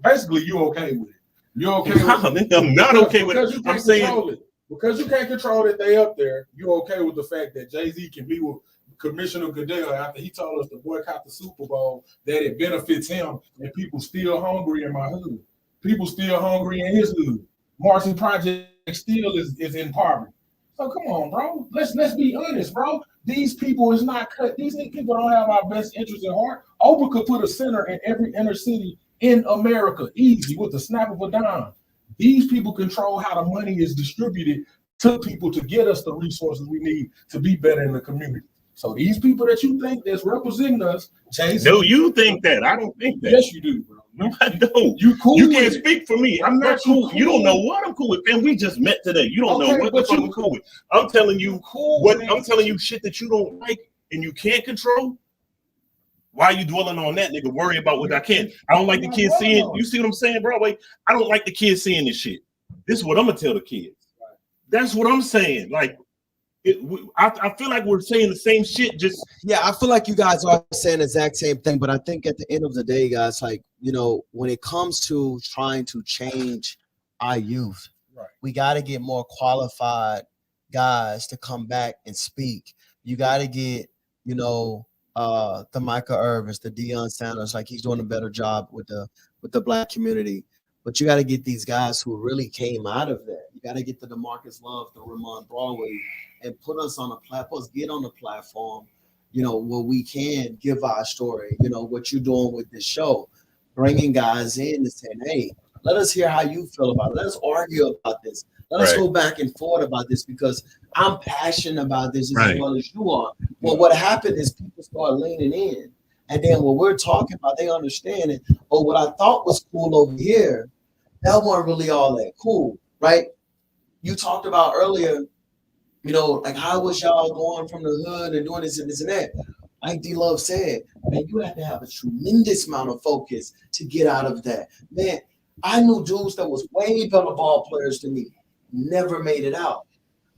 basically you okay with it. You're okay with it.
I'm not okay with it. I'm saying
because you can't control that they up there, you're okay with the fact that Jay-Z can be with Commissioner Goodell after he told us to boycott the Super Bowl, that it benefits him, and people still hungry in my hood. People still hungry in his hood. Marching Project still is in poverty. So come on, bro. Let's be honest, bro. These people is not cut. These people don't have our best interest at heart. Oprah could put a center in every inner city in America, easy, with the snap of a dime. These people control how the money is distributed to people to get us the resources we need to be better in the community. So these people that you think that's representing us, Jason.
No, you think that. I don't think that.
Yes, you do, bro.
No, I don't.
You cool.
You can't speak for me. I'm not cool. You don't know what I'm cool with, man. We just met today. You don't know what the fuck I'm cool with. I'm telling you I'm telling you shit that you don't like and you can't control. Why are you dwelling on that, nigga? Worry about what I can't. I don't like the kids seeing. You see what I'm saying, bro? Like, I don't like the kids seeing this shit. This is what I'm gonna tell the kids. That's what I'm saying. Like, I feel like we're saying the same shit. Just
I feel like you guys are saying the exact same thing. But I think at the end of the day, guys, like, you know, when it comes to trying to change our youth, we got to get more qualified guys to come back and speak. You got to get, you know, the Micah Irvins, the Deion Sanders, like he's doing a better job with the black community. But you got to get these guys who really came out of that. You got to get the DeMarcus Love, the Ramon Broadway, and put us on a platform, get on the platform, you know, where we can give our story, you know, what you're doing with this show, bringing guys in and saying, hey, let us hear how you feel about it. Let us argue about this. Let us go back and forth about this because I'm passionate about this as well as you are. Well, what happened is people start leaning in. And then when we're talking about, they understand it. Oh, what I thought was cool over here, that wasn't really all that cool, right? You talked about earlier, you know, like how was y'all going from the hood and doing this and this and that? Like D-Love said, man, you have to have a tremendous amount of focus to get out of that. Man, I knew dudes that was way better ball players than me, never made it out.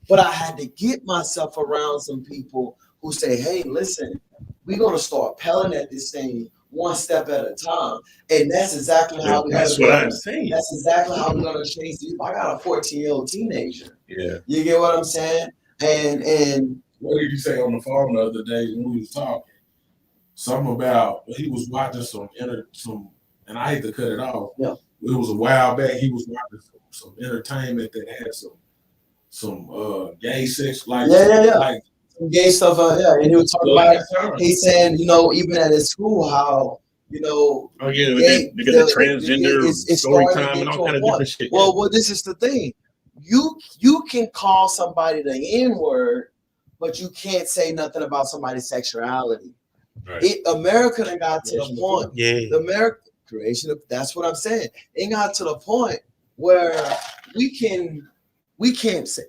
But I had to get myself around some people who say, hey, listen, we're going to start pelling at this thing one step at a time. And that's exactly how we're
That's what I'm saying.
That's exactly how we're going to change the youth. I got a 14-year-old teenager.
Yeah.
You get what I'm saying? And
what did you say on the phone the other day when we was talking? Something about he was watching some, and I hate to cut it off.
Yeah.
It was a while back. He was watching some entertainment that had some gay sex, like
like some gay stuff. And he was talking about. He's saying, you know, even at his school, how you know.
Oh yeah, they got the transgender story time and all kind of different shit.
Well, this is the thing. You can call somebody the N-word, but you can't say nothing about somebody's sexuality. Right. America done got to the point. The American creation of, that's what I'm saying. It got to the point where we can't say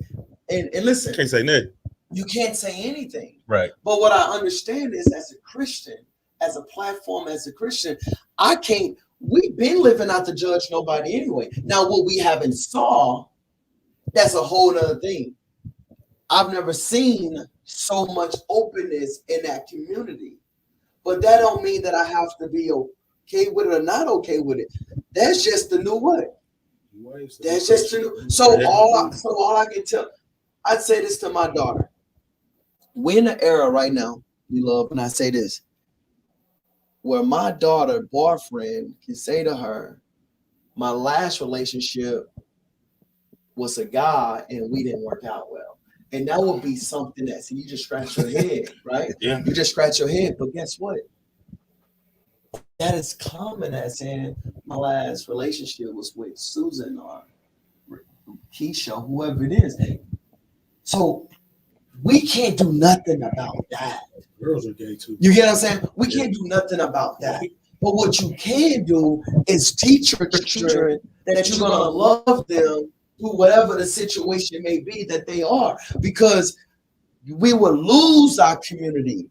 and listen.
Can't say nothing.
You can't say anything.
Right.
But what I understand is, as a Christian, as a platform, as a Christian, we've been living out to judge nobody anyway. Now, what we haven't saw, that's a whole other thing. I've never seen so much openness in that community. But that don't mean that I have to be okay with it or not okay with it. That's just the new what? That's just the new. So all I can tell, I'd say this to my daughter. We're in an era right now, you love, and I say this, where my daughter boyfriend can say to her, my last relationship was a guy and we didn't work out well. And that would be something that, so you just scratch your head, right?
Yeah.
You just scratch your head, but guess what? That is common as saying my last relationship was with Susan or Keisha, whoever it is. So we can't do nothing about that.
Girls are gay too.
You get what I'm saying? We can't do nothing about that. But what you can do is teach your children that you're going to love them through whatever the situation may be that they are. Because we will lose our community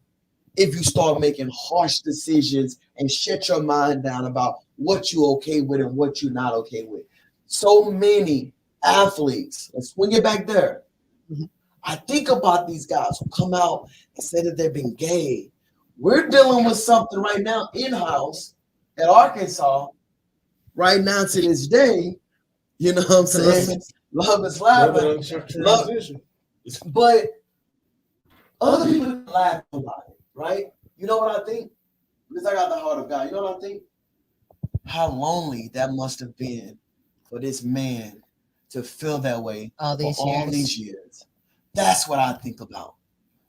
if you start making harsh decisions and shut your mind down about what you're okay with and what you're not okay with. So many athletes, let's swing it back there. I think about these guys who come out and say that they've been gay. We're dealing with something right now in-house at Arkansas, right now to this day. You know what I'm saying? Love is laughing. But other people laugh about it, right? You know what I think? Because I got the heart of God. You know what I think? How lonely that must have been for this man to feel that way
all these
years. That's what I think about.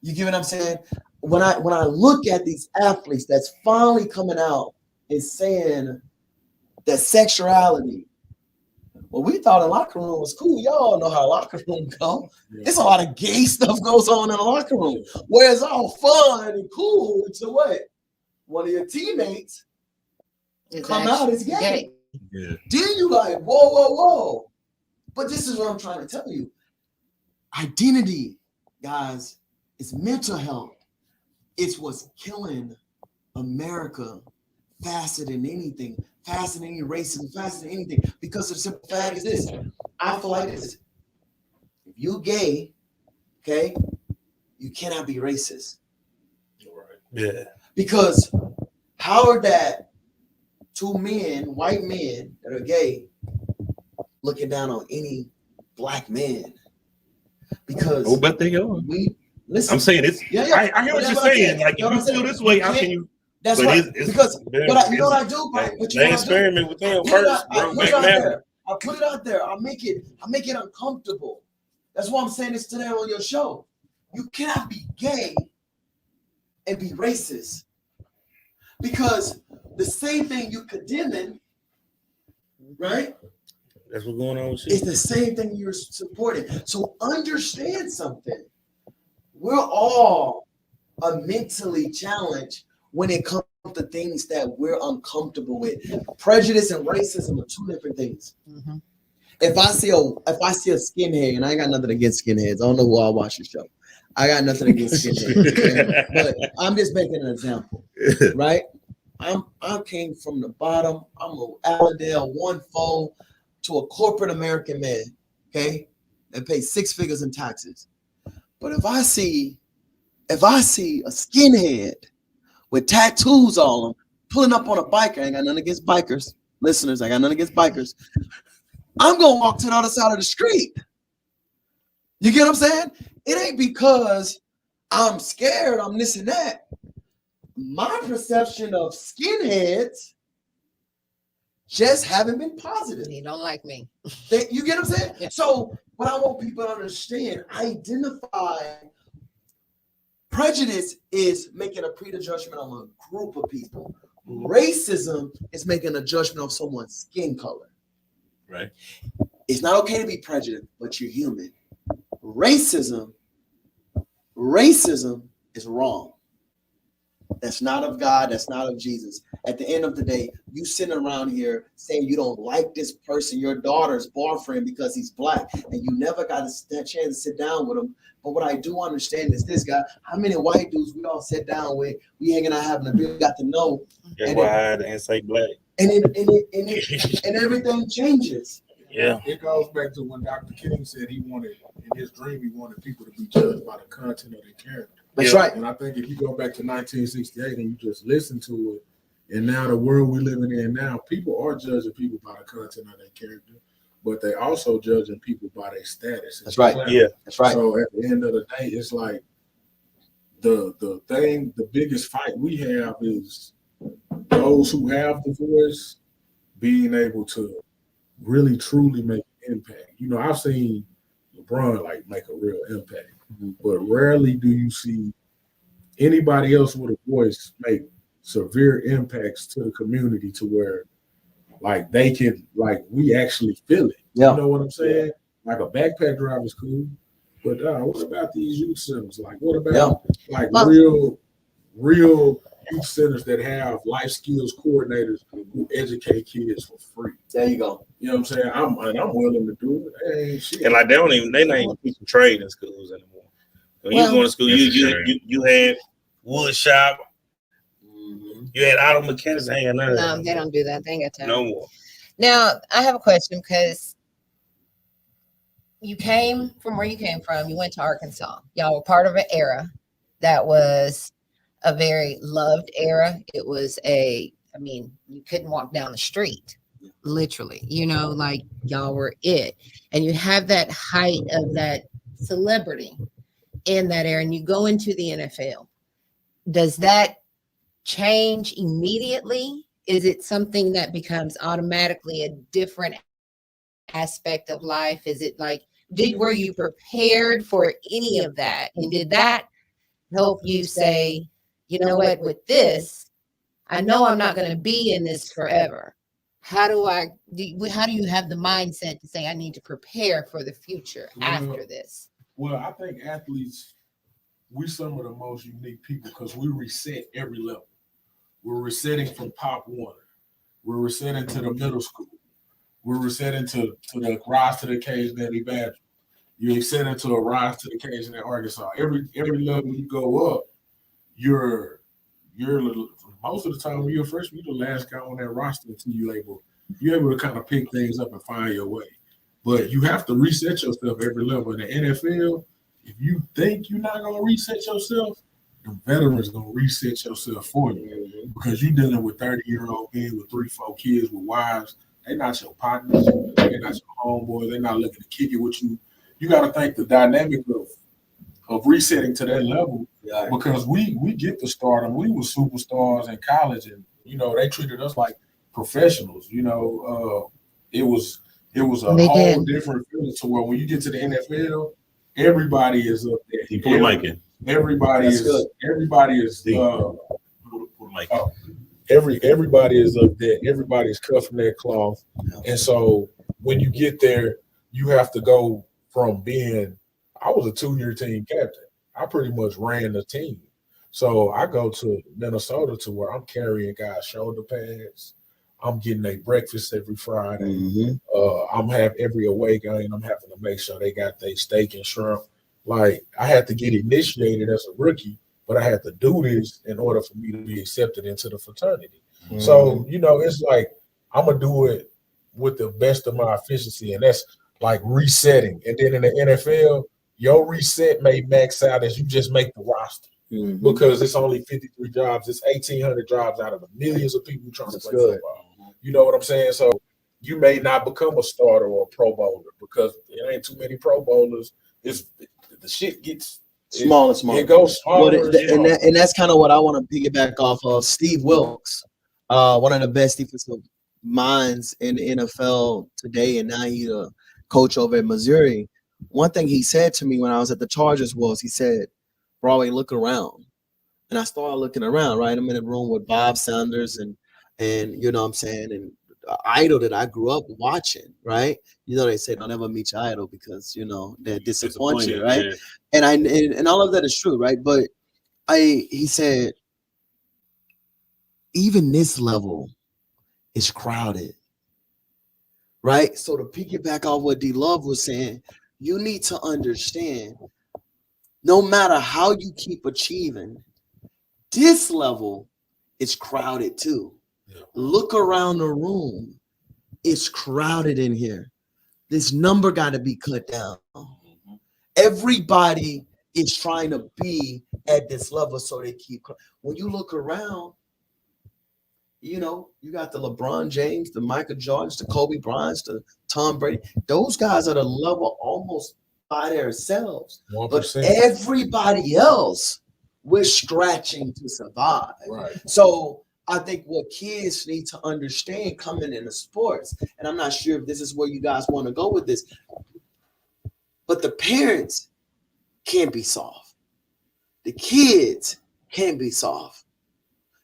You get what I'm saying? When I look at these athletes that's finally coming out and saying that sexuality, well, we thought the locker room was cool. Y'all know how locker room go. There's a lot of gay stuff goes on in the locker room. Where it's all fun and cool until what? One of your teammates come out as gay. Yeah. Then you like, whoa. But this is what I'm trying to tell you. Identity, guys, is mental health. It's what's killing America faster than anything, faster than any racism, faster than anything. Because the simple fact is this. I feel like this. If you're gay, okay, you cannot be racist.
Right. Yeah.
Because how are that two men, white men that are gay, looking down on any black man? Because
but they are.
Listen,
I'm saying it's. Yeah. I hear what you're saying. Like, if you feel this way, how can you?
That's right. Because you know what I do, right?
They experiment with them first.
I put it out there. I make it uncomfortable. That's why I'm saying this today on your show. You cannot be gay and be racist. Because the same thing you condemning, right?
That's what's going on with you.
It's the same thing you're supporting. So understand something. We're all mentally challenged when it comes to things that we're uncomfortable with. Prejudice and racism are two different things. Mm-hmm. If I see a skinhead, and I ain't got nothing against skinheads. I don't know who I watch the show. I got nothing against skinheads. But I'm just making an example, right? I came from the bottom. I'm a Allendale 1-4 to a corporate American man, okay, that pays 6 figures in taxes. But if I see a skinhead with tattoos on him pulling up on a bike, I ain't got nothing against bikers. Listeners, I got nothing against bikers. I'm going to walk to the other side of the street. You get what I'm saying? It ain't because I'm scared, I'm this and that. My perception of skinheads just haven't been positive.
They don't like me.
You get what I'm saying? Yeah. So what I want people to understand, identify prejudice is making a prejudgment on a group of people. Racism is making a judgment of someone's skin color.
Right.
It's not okay to be prejudiced, but you're human. Racism is wrong. That's not of God. That's not of Jesus. At the end of the day, you sitting around here saying you don't like this person, your daughter's boyfriend, because he's black, and you never got that chance to sit down with him. But what I do understand is this guy, how many white dudes we all sit down with, we hanging out having a beer, got to know.
That's why I had to say black.
And everything changes.
Yeah.
It goes back to when Dr. King said in his dream, he wanted people to be judged by the content of their character.
That's right.
And I think if you go back to 1968 and you just listen to it, and now the world we're living in now, people are judging people by the content of their character, but they also judging people by their status.
That's right.
Yeah.
That's right.
So at the end of the day, it's like the biggest fight we have is those who have the voice being able to really truly make an impact. You know, I've seen LeBron make a real impact, but rarely do you see anybody else with a voice make severe impacts to the community to where they can we actually feel it. Yeah. You know what I'm saying? Like a backpack driver is cool, but what about these youth centers? What about real youth centers that have life skills coordinators who educate kids for free? There you go. You know what I'm saying? I'm willing to do it. Hey, shit.
And they're not even teaching trade in schools anymore. When you going to school, you had wood shop, you had auto mechanics hanging out.
No, they don't do that. They ain't got time.
No more.
Now I have a question because you came from where you came from. You went to Arkansas. Y'all were part of an era that was a very loved era. It was I mean, you couldn't walk down the street, literally, like y'all were it. And you have that height of that celebrity in that era, and you go into the NFL. Does that change immediately? Is it something that becomes automatically a different aspect of life? Is it like, were you prepared for any of that? And did that help you say, you know what, with this, I know I'm not going to be in this forever. How do you have the mindset to say I need to prepare for the future after this?
Well, I think athletes, we're some of the most unique people because we reset every level. We're resetting from Pop Warner. We're resetting to the middle school. We're resetting to the rise to the occasion at Evangel. You're resetting to a rise to the occasion at Arkansas. Every level you go up, you're most of the time when you're a freshman, you're the last guy on that roster until you're able to kind of pick things up and find your way. But you have to reset yourself every level. In the NFL, if you think you're not gonna reset yourself, the veterans gonna reset yourself for you because you're dealing with 30-year-old men with 3-4 kids with wives. They're not your partners. They're not your homeboys. They're not looking to kick it with you. You got to think the dynamic of resetting to that level because we get to stardom. We were superstars in college, and they treated us like professionals. It was a whole different feeling to where when you get to the NFL, everybody is up there.
You put the mic in.
Everybody is everybody is up there. Everybody's cuffing their cloth, and so when you get there, you have to go from being. I was a 2-year team captain. I pretty much ran the team. So I go to Minnesota to where I'm carrying guys' shoulder pads. I'm getting their breakfast every Friday. I'm having every away game. I'm having to make sure they got their steak and shrimp. Like I had to get initiated as a rookie, but I had to do this in order for me to be accepted into the fraternity. So, it's like I'm going to do it with the best of my efficiency, and that's like resetting. And then in the NFL, your reset may max out as you just make the roster because it's only 53 jobs. It's 1,800 jobs out of the millions of people trying to play football. You know what I'm saying? So you may not become a starter or a pro bowler because there ain't too many pro bowlers. The shit gets
smaller and smaller.
It goes smaller.
And that's kind of what I want to piggyback off of. Steve Wilkes, one of the best defensive minds in the NFL today, and now he's a coach over in Missouri. One thing he said to me when I was at the Chargers was, he said, Broadway, look around. And I started looking around, right? I'm in a room with Bob Sanders and you know what I'm saying, and idol that I grew up watching, right? They say don't ever meet your idol because they disappoint you, right? Yeah. And all of that is true, right? But he said, even this level is crowded, right? So to piggyback off what D Love was saying, you need to understand, no matter how you keep achieving, this level is crowded too. Yeah. Look around the room. It's crowded in here. This number got to be cut down. Everybody is trying to be at this level, so they keep. When you look around, you got the LeBron James, the Michael Jordans, the Kobe Bryants, the Tom Brady. Those guys are the level almost by themselves. 1%. But everybody else, we're scratching to survive. Right. So I think what kids need to understand coming into sports, and I'm not sure if this is where you guys want to go with this, but the parents can't be soft. The kids can't be soft.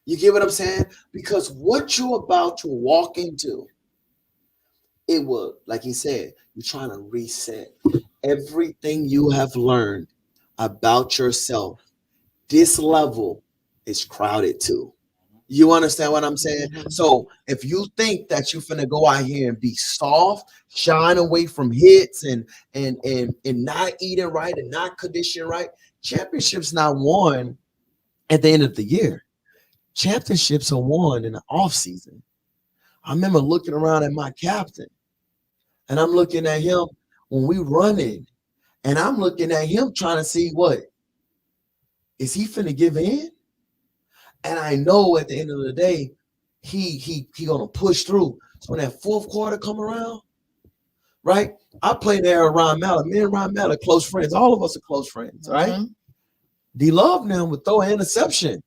You get what I'm saying? Because what you're about to walk into, it will, like he said, you're trying to reset everything you have learned about yourself. This level is crowded too. You understand what I'm saying? So if you think that you're finna go out here and be soft, shine away from hits and not eating right and not conditioning right, championships not won at the end of the year. Championships are won in the off season. I remember looking around at my captain, and I'm looking at him when we running, and I'm looking at him trying to see what is he finna give in? And I know at the end of the day, he gonna push through. So when that fourth quarter come around, right? I played there with Ron Mallett. Me and Ron Mallett, close friends. All of us are close friends, right? D-Love now would throw an interception.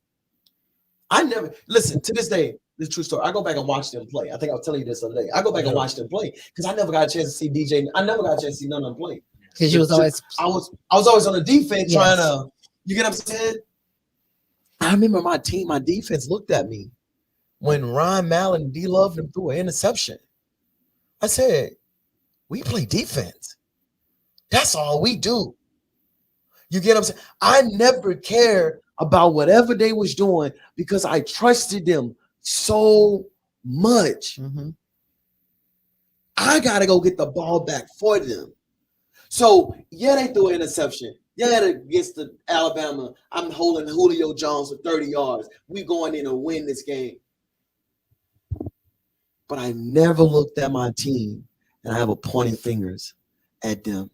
I never listen to this day. This true story. I go back and watch them play. I think I was telling you this the other day. I go back and watch them play because I never got a chance to see DJ. I never got a chance to see none of them play.
Because you was always
I was always on the defense trying to. You get what I'm saying? I remember my defense looked at me when Ron Mallett and D-Love them threw an interception. I said, "We play defense. That's all we do." You get what I'm saying? I never cared about whatever they was doing because I trusted them so much. I gotta go get the ball back for them. So yeah, they threw an interception. Yeah, against the Alabama, I'm holding Julio Jones for 30 yards. We going in and win this game. But I never looked at my team and I have a pointing fingers at them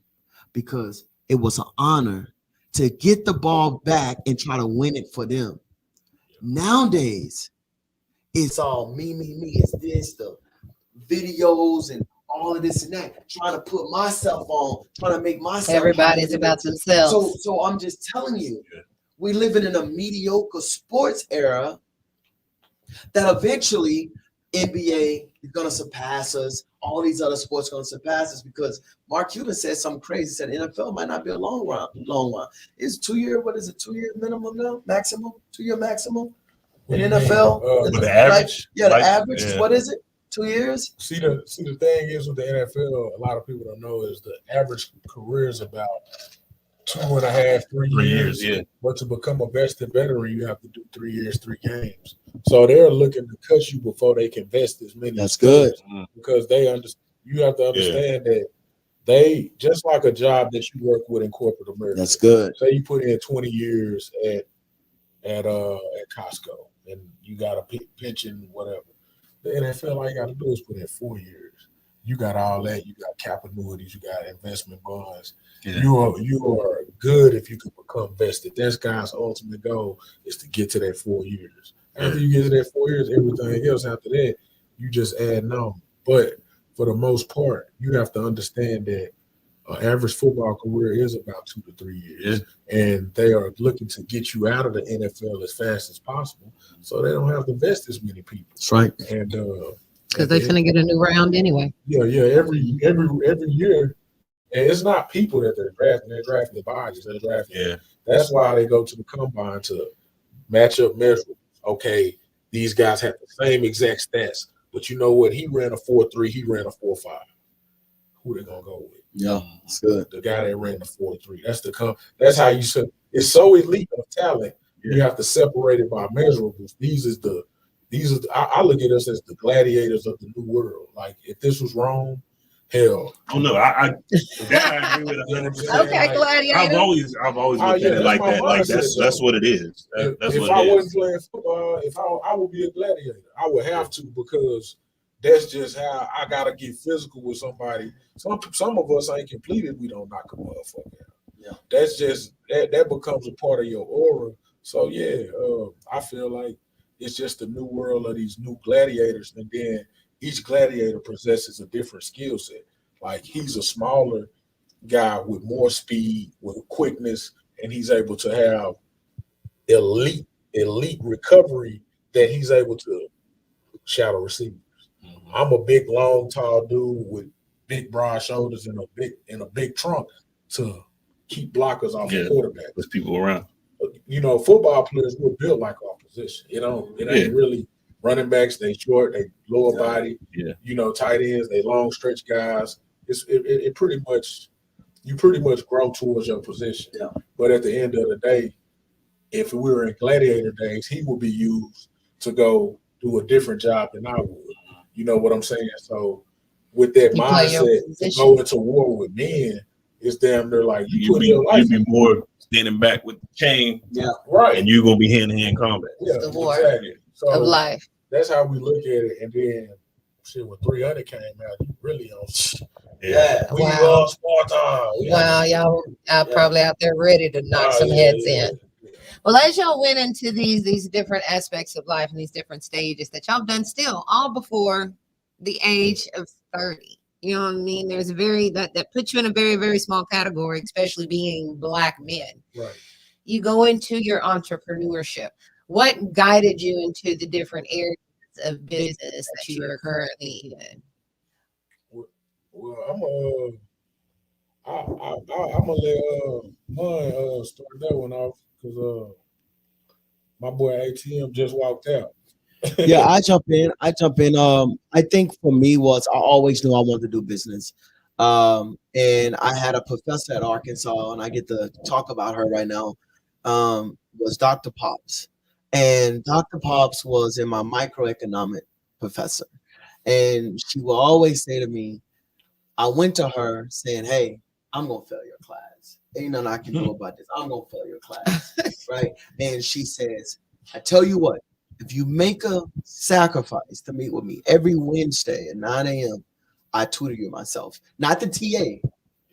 because it was an honor to get the ball back and try to win it for them. Nowadays, it's all me. It's this, the videos and all of this and that, trying to put myself on, trying to make myself.
Everybody's about themselves.
So I'm just telling you, we living in a mediocre sports era that eventually NBA is going to surpass us. All these other sports are going to surpass us because Mark Cuban said something crazy. He said NFL might not be a long run. It's 2 year. What is it? 2 year minimum now? Maximum? 2 year maximum in NFL?
With the average?
The average is what is it? 2 years?
See the thing is with the NFL, a lot of people don't know is the average career is about 2.5, 3 years.
Yeah.
But to become a vested veteran, you have to do 3 years, 3 games. So they're looking to cut you before they can vest as many.
That's good.
Because they understand. You have to understand that they just like a job that you work with in corporate America.
That's good.
Say you put in 20 years at Costco and you got a pension, whatever. The NFL, all you got to do is put in 4 years. You got all that. You got cap annuities. You got investment bonds. Yeah. You are good if you can become vested. That's God's ultimate goal is to get to that 4 years. After you get to that 4 years, everything else after that, you just add on. But for the most part, you have to understand that an average football career is about 2 to 3 years. Yeah. And they are looking to get you out of the NFL as fast as possible so they don't have to vest as many people.
That's right.
And
because they're going to get a new round anyway.
Yeah. Every year, and it's not people that they're drafting. They're drafting bodies. They're drafting. Yeah. That's why they go to the combine to match up measurables. Okay, these guys have the same exact stats, but you know what? He ran a 4.3. He ran a 4.5. Who they gonna go with?
Yeah, that's good.
The guy that ran the 4.3. That's how you said it's so elite of talent. Yeah. You have to separate it by measurables. I look at us as the gladiators of the new world. Like if this was Rome, hell.
Oh no, I agree with 100%.
Okay, gladiator.
I've always looked at it like that. Like that's what it is.
If I wasn't playing football, I would be a gladiator. I would have to because that's just how I gotta get physical with somebody. Some of us ain't completed. We don't knock a motherfucker out. Yeah, that's just that becomes a part of your aura. So yeah, I feel like it's just the new world of these new gladiators, and then each gladiator possesses a different skill set. Like he's a smaller guy with more speed, with quickness, and he's able to have elite recovery that he's able to shadow receivers. Mm-hmm. I'm a big, long, tall dude with big, broad shoulders and a big trunk to keep blockers off the quarterback.
There's people around.
You know, football players were built like our position. It ain't really running backs. They short, they lower body. Yeah. You know, tight ends, they long stretch guys. It pretty much you pretty much grow towards your position. Yeah. But at the end of the day, if we were in gladiator days, he would be used to go do a different job than I would. You know what I'm saying? So with that mindset to go into war with men, it's damn near like you'd
be more standing back with the chain, right? And you're gonna be hand-to-hand combat.
Yeah,
the war
so
of life.
That's how we look at it. And then when 300 came out, you really on. We love Sparta.
Wow, y'all are probably out there ready to knock some heads in. Well, as y'all went into these different aspects of life and these different stages that y'all done still all before the age of 30. You know what I mean? There's a that puts you in a very, very small category, especially being Black men.
Right.
You go into your entrepreneurship. What guided you into the different areas of business that you are currently in?
Well, I'm gonna let mine start that one off because my boy ATM just walked out.
Yeah, I jump in. I think for me was I always knew I wanted to do business. And I had a professor at Arkansas, and I get to talk about her right now, was Dr. Pops. And Dr. Pops was in my microeconomic professor. And she will always say to me, I went to her saying, hey, I'm going to fail your class. Ain't nothing I can do about this. I'm going to fail your class, right? And she says, I tell you what, if you make a sacrifice to meet with me every Wednesday at 9 a.m., I tutor you myself. Not the TA.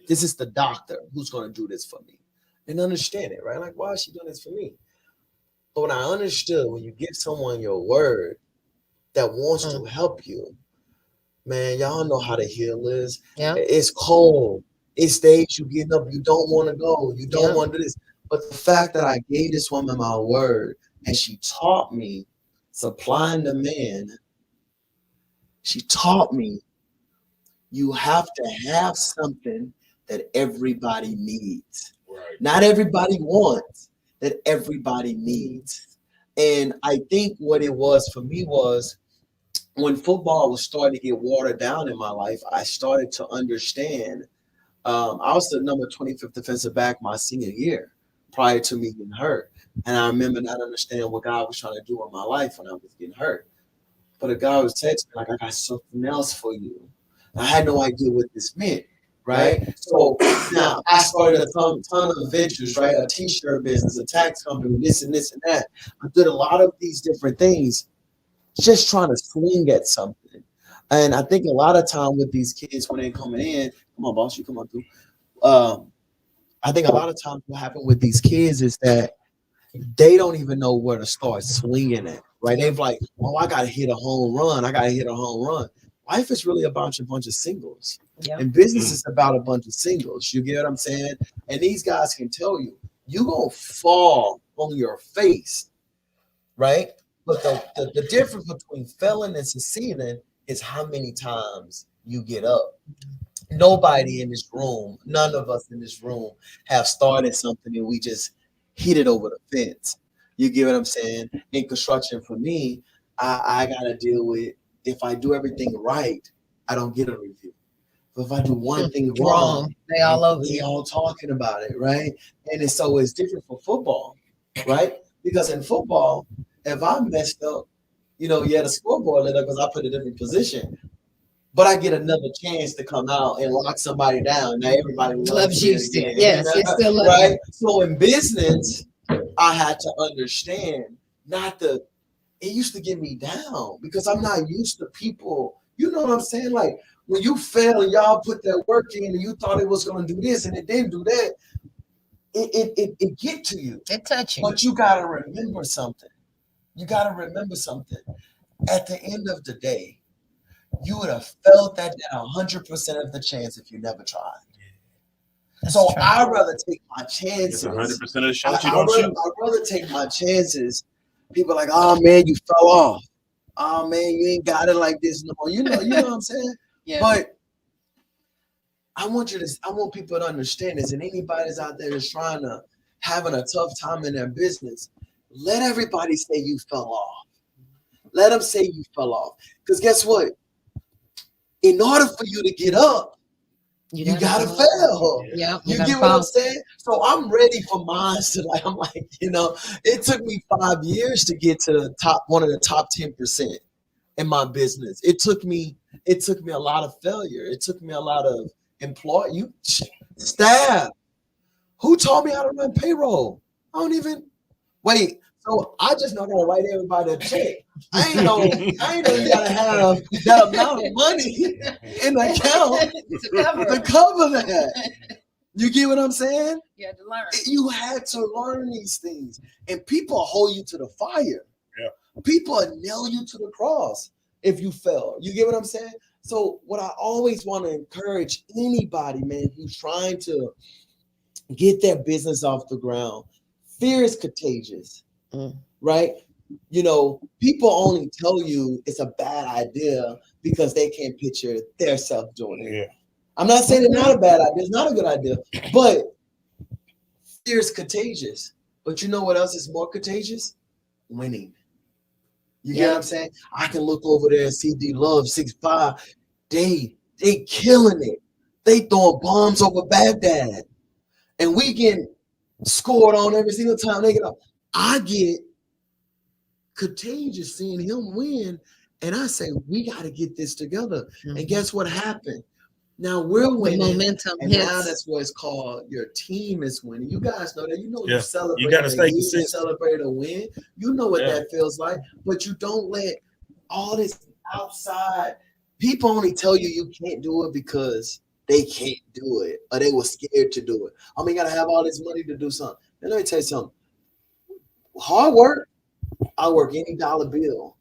This is the doctor who's going to do this for me. And understand it, right? Like, why is she doing this for me? But when I understood, when you give someone your word that wants to help you, man, y'all know how the hill is.
Yeah.
It's cold. It's days you get up, you don't want to go. You don't want to do this. But the fact that I gave this woman my word and she taught me supply and demand, she taught me you have to have something that everybody needs.
Right.
Not everybody wants, that everybody needs. And I think what it was for me was when football was starting to get watered down in my life, I started to understand. I was the number 25th defensive back my senior year prior to me getting hurt. And I remember not understanding what God was trying to do in my life when I was getting hurt. But a guy was texting me like, I got something else for you. I had no idea what this meant, right? So now I started a ton of ventures, right? A t-shirt business, a tax company, this and that. I did a lot of these different things just trying to swing at something. And I think a lot of time with these kids when they're coming in, come on, boss, you come on through. I think a lot of times what happens with these kids is that they don't even know where to start swinging at, right? They're like, oh, I got to hit a home run. Life is really about a bunch of singles. Yep. And business is about a bunch of singles. You get what I'm saying? And these guys can tell you, you're going to fall on your face, right? But the difference between failing and succeeding is how many times you get up. Nobody in this room, none of us in this room have started something and we just hit it over the fence. You get what I'm saying? In construction, for me, I got to deal with, if I do everything right, I don't get a review. But if I do one thing wrong,
they all over
you.
you.
All talking about it, right? And it's different for football, right? Because in football, if I messed up, the scoreboard lit up because I put a different position. But I get another chance to come out and lock somebody down. Now everybody loves you still.
Yes, it's still
right. So in business, I had to understand it used to get me down because I'm not used to people. You know what I'm saying? Like when you fail and y'all put that work in and you thought it was going to do this and it didn't do that, it get to you.
It touch you.
But you got to remember something. At the end of the day, you would have felt that 100% of the chance if you never tried. So I'd rather take my chances.
100% of the shots you don't shoot.
I'd rather take my chances. People are like, oh man, you fell off. Oh man, you ain't got it like this no more. You know what I'm saying?
Yeah.
But I want people to understand this. And anybody that's out there that's having a tough time in their business, let everybody say you fell off. Let them say you fell off. Because guess what? In order for you to get up, you gotta fail.
Yeah,
you get what I'm saying? So I'm ready for mine to it took me 5 years to get to one of the top 10% in my business. It took me a lot of failure. It took me a lot of staff. Who taught me how to run payroll? I don't even wait. So I just not gonna write everybody a check. I ain't know you gotta have that amount of money in the account to cover that. You get what I'm saying?
You had to learn.
You had to learn these things. And people hold you to the fire.
Yeah.
People nail you to the cross if you fail. You get what I'm saying? So what I always want to encourage anybody, man, who's trying to get their business off the ground, fear is contagious, right? You know, people only tell you it's a bad idea because they can't picture their self doing it.
Yeah.
I'm not saying it's not a bad idea. It's not a good idea, but fear is contagious. But you know what else is more contagious? Winning. You get what I'm saying? I can look over there and see D-Love 6'5". They killing it. They throwing bombs over Baghdad. And we get scored on every single time they get up. I get contagious seeing him win. And I say, we got to get this together. And guess what happened? Now we're winning. The momentum and now that's what it's called. Your team is winning. You guys know that. You know, you celebrate.
You got to stay consistent.
You celebrate a win. You know what that feels like. But you don't let all this outside people only tell you can't do it because they can't do it or they were scared to do it. I mean, you got to have all this money to do something. And let me tell you something. Hard work, I work any dollar bill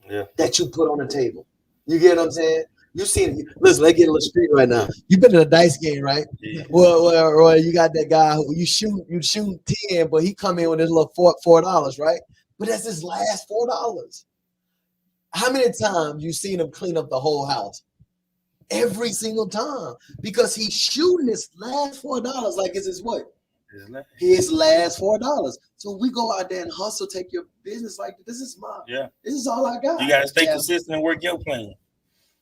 that you put on the table. You get what I'm saying? You seen, listen, let's get a little street right now. You been in a dice game, right? Yeah. Well, Roy, you got that guy who you shoot 10, but he come in with his little $4, right? But that's his last $4. How many times you seen him clean up the whole house? Every single time, because he's shooting his last $4 like it's his what? His last $4. So we go out there and hustle, take your business like this is my this is all I got.
You gotta stay consistent and work your plan.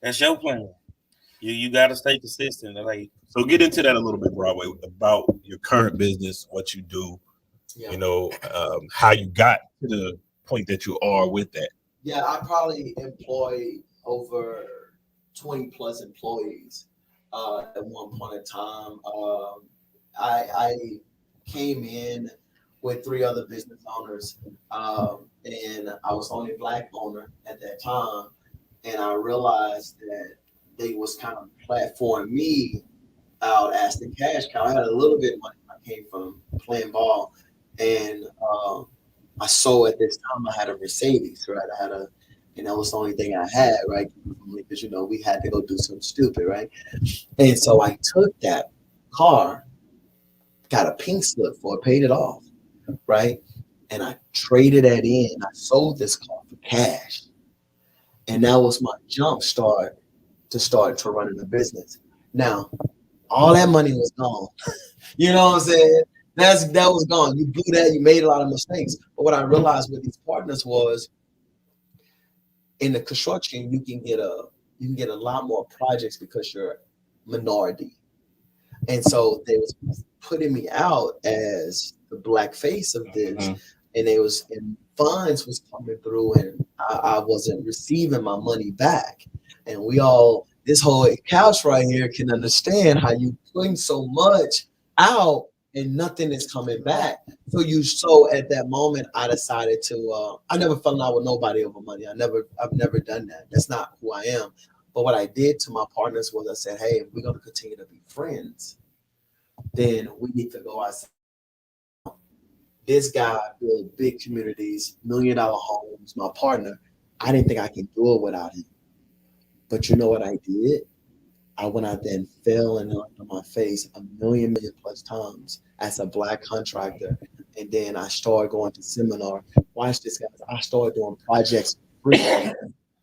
That's your plan. You gotta stay consistent. Like,
so get into that a little bit, Broadway, about your current business, what you do, you know, how you got to the point that you are with that.
Yeah, I probably employ over 20 plus employees at one point in time. I came in with 3 other business owners, and I was the only Black owner at that time. And I realized that they was kind of platforming me out as the cash cow. I had a little bit of money. I came from playing ball, and I saw at this time I had a Mercedes, right? I had and that was the only thing I had, right? Because, you know, we had to go do something stupid, right? And so I took that car, got a pink slip for it, paid it off, right? And I traded that in. I sold this car for cash. And that was my jump start to running the business. Now, all that money was gone. You know what I'm saying? That was gone. You blew that. You made a lot of mistakes. But what I realized with these partners was, in the construction, you can get a lot more projects because you're a minority. And so they was putting me out as the Black face of this, and funds was coming through, and I wasn't receiving my money back. And this whole couch right here can understand how you putting so much out and nothing is coming back. So at that moment, I decided to. I never fell in love with nobody over money. I've never done that. That's not who I am. But what I did to my partners was I said, hey, if we're going to continue to be friends, then we need to go outside. This guy built big communities, $1 million homes, my partner. I didn't think I could do it without him. But you know what I did? I went out there and fell in on my face a million plus times as a Black contractor. And then I started going to seminar. Watch this, guys. I started doing projects for free.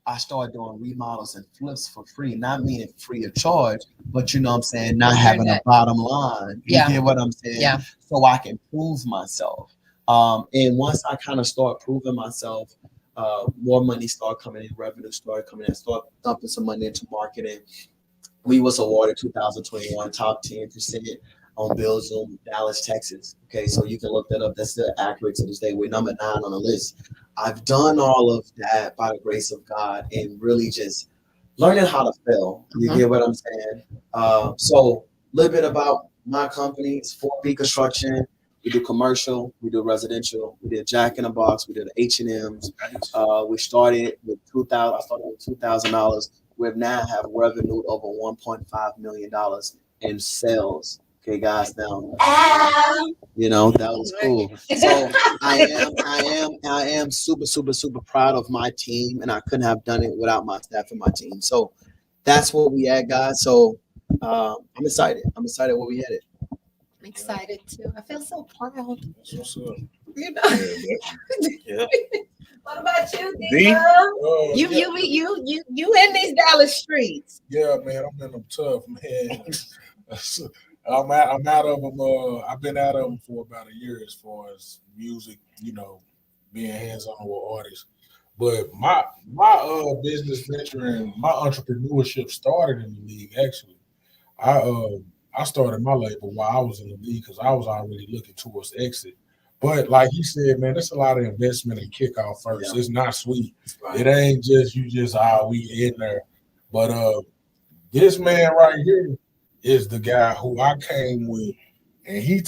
I started doing remodels and flips for free, not meaning free of charge, but you know what I'm saying, not having a bottom line. You get what I'm saying? Yeah. So I can prove myself. And once I kind of start proving myself, more money started coming in, revenue started coming in, start dumping some money into marketing. We was awarded 2021 top 10% on Bill Zoom, Dallas, Texas. Okay, so you can look that up. That's still accurate to this day. We're number 9 on the list. I've done all of that by the grace of God and really just learning how to fail. You get what I'm saying? So a little bit about my company. It's 4B Construction. We do commercial, we do residential, we did Jack in the Box, we did H&Ms. We started with $2,000. I started with $2,000. We now have revenue over $1.5 million in sales Okay, guys, now you know that was cool. So I am super proud of my team, and I couldn't have done it without my staff and my team. So that's what we had, guys. So I'm excited. I'm excited where we headed.
I'm excited too. I feel so proud.
What's up?
You know.
Yeah.
What about you,
D?
Diva? You in these Dallas streets?
Yeah, man, I'm in them tough, man. I'm out of them. I've been out of them for about a year as far as music, you know, being hands-on with artists. But my business venture and my entrepreneurship started in the league. Actually, I started my label while I was in the league because I was already looking towards exit. But like he said, man, there's a lot of investment and kickoff first. Yeah. It's not sweet. Right. It ain't just we in there. But this man right here is the guy who I came with, and he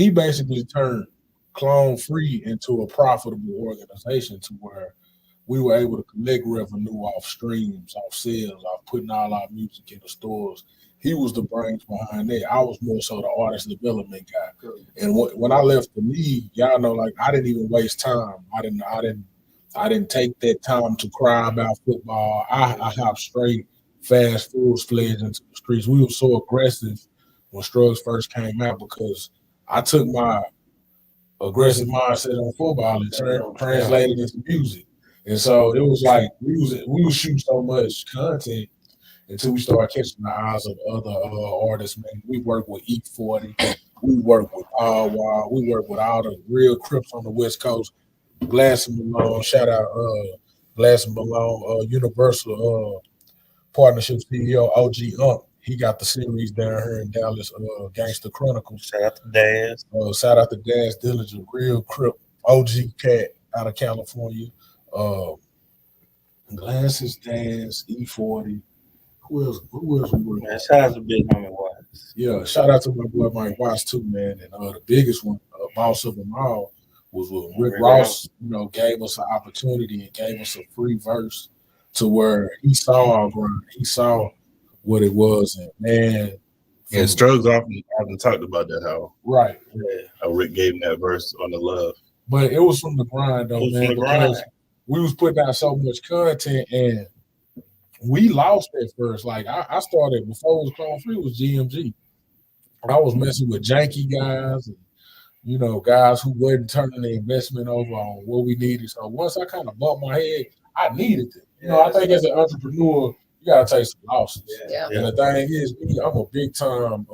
basically turned Clone Free into a profitable organization to where we were able to collect revenue off streams, off sales, off putting all our music in the stores. He was the brains behind that. I was more so the artist development guy. And when I left the league, y'all know, like, I didn't even waste time. I didn't take that time to cry about football. I hopped straight, fast, full-fledged into the streets. We were so aggressive when Strugs first came out because I took my aggressive mindset on football and translated into music. And so it was like we was shooting so much content until we started catching the eyes of other artists. Man, we work with E40, we work with Paul Wall, we work with all the real Crips on the West Coast. Glass and Malone, shout out Glass and Malone, Universal Partnership CEO OG Ump. He got the series down here in Dallas, Gangster Chronicles.
Shout out to Daz.
Shout out to Daz Dillinger, real Crip, OG cat out of California. Glasses, Daz, E40. Who else we working with?
Shout out to Big Homie Watts.
Yeah, shout out to my boy Mike Watts too, man. And the biggest one, boss of them all, was with Rick Ross. You know, gave us an opportunity and gave us a free verse to where he saw our grind. He saw what it was, and man.
Yeah, Strugs often talked about that, how
right,
how Rick gave him that verse on the love.
But it was from the grind though, man, because we was putting out so much content and we lost at first. Like I started before it was Clone Free, it was GMG. I was messing with janky guys and, you know, guys who wasn't turning the investment over on what we needed. So once I kind of bumped my head, I needed it. You know, I think as an entrepreneur, you gotta take some losses. Yeah. And the thing is, I'm a big time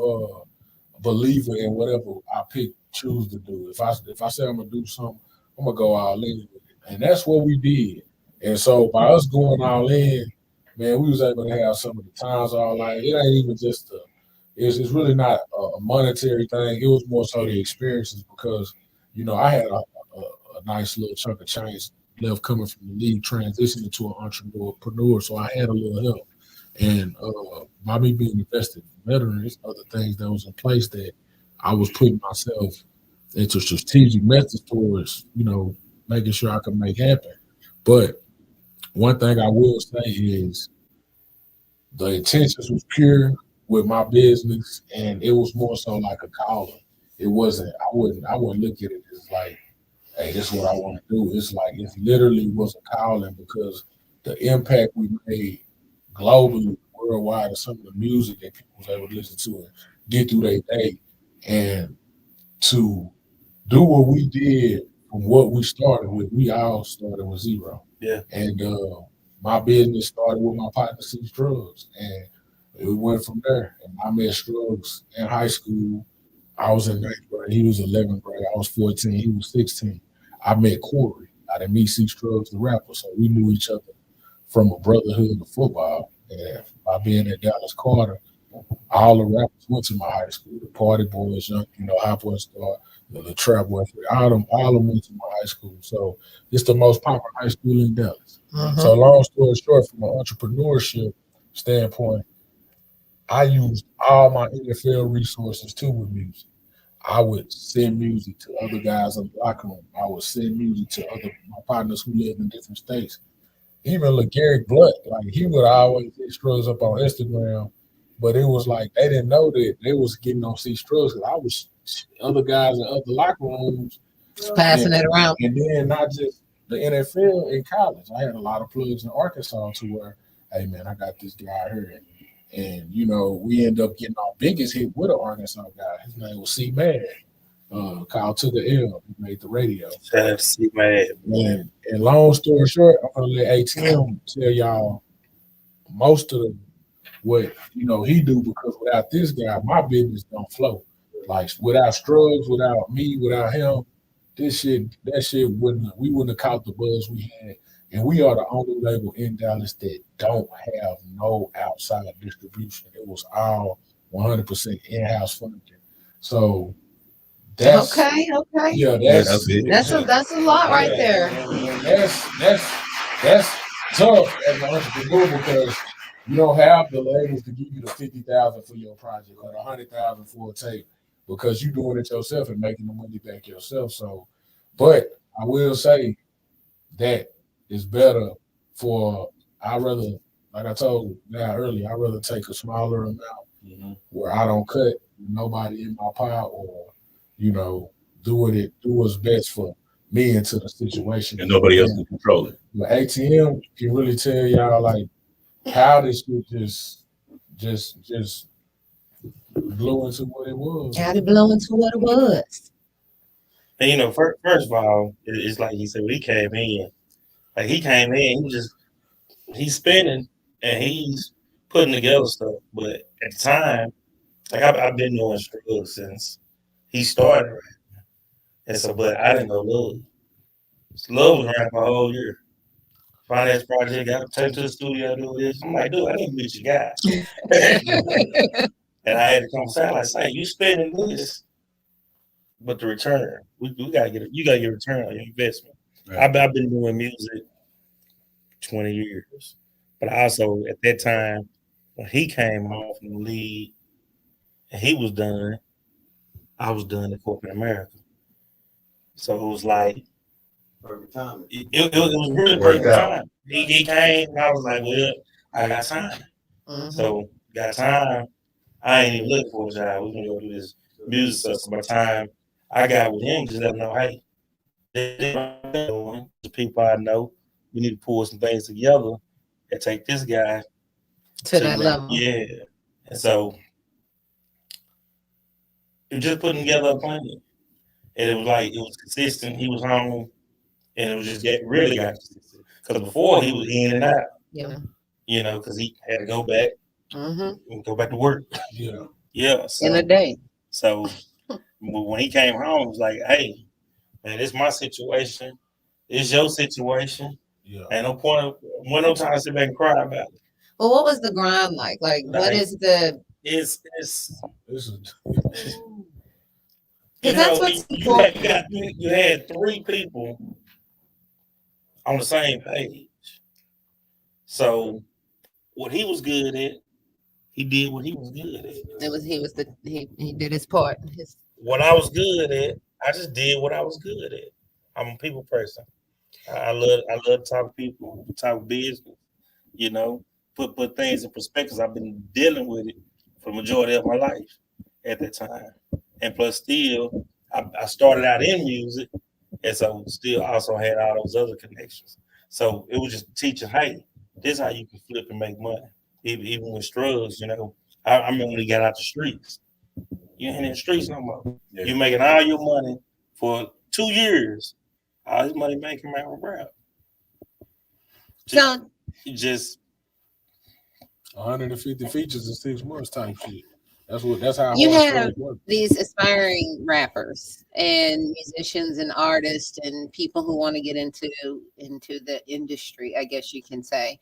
believer in whatever I choose to do. If I say I'm gonna do something, I'm gonna go all in with it. And that's what we did. And so by us going all in, man, we was able to have some of the times all like it ain't even just it's really not a monetary thing. It was more so the experiences because, you know, I had a nice little chunk of change left coming from the league, transitioning to an entrepreneur. So I had a little help. And by me being invested in veterans, other things that was in place that I was putting myself into strategic methods towards, you know, making sure I could make happen. But one thing I will say is the intentions was pure with my business, and it was more so like a calling. It wasn't, I wouldn't look at it as like, hey, this is what I want to do. It's like it literally was a calling because the impact we made globally, worldwide, and some of the music that people was able to listen to and get through their day, and to do what we did from what we started with, we all started with zero.
Yeah.
And my business started with my partner, C Strugs, and we went from there. And I met Strugs in high school. I was in 9th grade. He was 11th grade. I was 14. He was 16. I met Corey. I didn't meet C Strugs, the rapper. So we knew each other from a brotherhood of football. And by being at Dallas Carter, all the rappers went to my high school. The Party Boys, you know, Hot Boy Star, the Trap Boys, all them went to my high school. So it's the most popular high school in Dallas. Mm-hmm. So long story short, from an entrepreneurship standpoint, I used all my NFL resources too with music. I would send music to other guys in the locker room. I would send music to my partners who live in different states. Even LeGarrette Blunt, like he would always hit Strugs up on Instagram But it was like they didn't know that they was getting on C Scruggs. I was other guys in other locker rooms
passing it around.
And then not just the NFL in college. I had a lot of plugs in Arkansas to where, hey man, I got this guy here. And you know, we end up getting our biggest hit with an Arkansas guy. His name was C Mad. Kyle took the L, he made the radio.
Shout out to C Mad.
And long story short, I'm gonna let ATM tell y'all most of what you know he do, because without this guy, my business don't flow. Like without Scruggs, without me, without him, that shit we wouldn't have caught the buzz we had. And we are the only label in Dallas that don't have no outside distribution. It was all 100% in-house funding. So that's
okay.
Yeah,
that's a lot right there.
And that's tough as an entrepreneur, because you don't have the labels to give you the $50,000 for your project or the $100,000 for a tape, because you're doing it yourself and making the money back yourself. So, but I will say that it's better for, like I told now earlier, I'd rather take a smaller amount where I don't cut nobody in my pile, or, you know, do what's best for me into the situation.
And nobody else can control it.
But ATM can really tell y'all like how this shit just blew into what it was.
How it blew into what it was.
And you know, first of all, it's like he said, when he came in, he's spinning and he's putting together stuff. But at the time, like I've been knowing Scruggs since he started, right? And so, but I didn't know Love. Love was around for a whole year. Finance project, got taken to the studio, do this. I'm like, dude, I need to meet your guy. And I had a conversation like, say, you spending this, but the return, you gotta get a return on your investment. Right. I've been doing music 20 years, but also at that time when he came home from the league and he was done, I was done in corporate America. So it was like
perfect time.
It was really perfect time. He came and I was like, well, I got time. Mm-hmm. So got time. I ain't even looking for a job. We're gonna go do this music stuff. So by the time I got with him, just let him know, hey, the people I know, we need to pull some things together and take this guy
to that level.
Yeah. And so it was just putting together a plan. And it was like, it was consistent. He was home and it was just really got consistent. Because before he was in and out.
Yeah.
You know, because he had to go back and go back to work.
Yeah.
Yeah. So,
in a day.
So when he came home, it was like, hey, man, it's my situation. It's your situation. Yeah. Ain't no point no time to sit back and cry about it.
Well, what was the grind like? Like, what is the?
It's
because that's what
you had three people on the same page. So what he was good at, he did what he was good at.
He did his part.
What I was good at, I just did what I was good at. I'm a people person. I love to talk to people, talk business, you know, put things in perspective. I've been dealing with it for the majority of my life at that time. And plus still, I started out in music, and so still also had all those other connections. So it was just teaching, hey, this is how you can flip and make money. Even with Scruggs, you know, I remember when he got out the streets. You ain't in the streets no more. Yeah. You're making all your money for 2 years. All this money making my rap.
So
just
150 features in 6 months type shit. That's how
you have these aspiring rappers and musicians and artists and people who want to get into the industry, I guess you can say.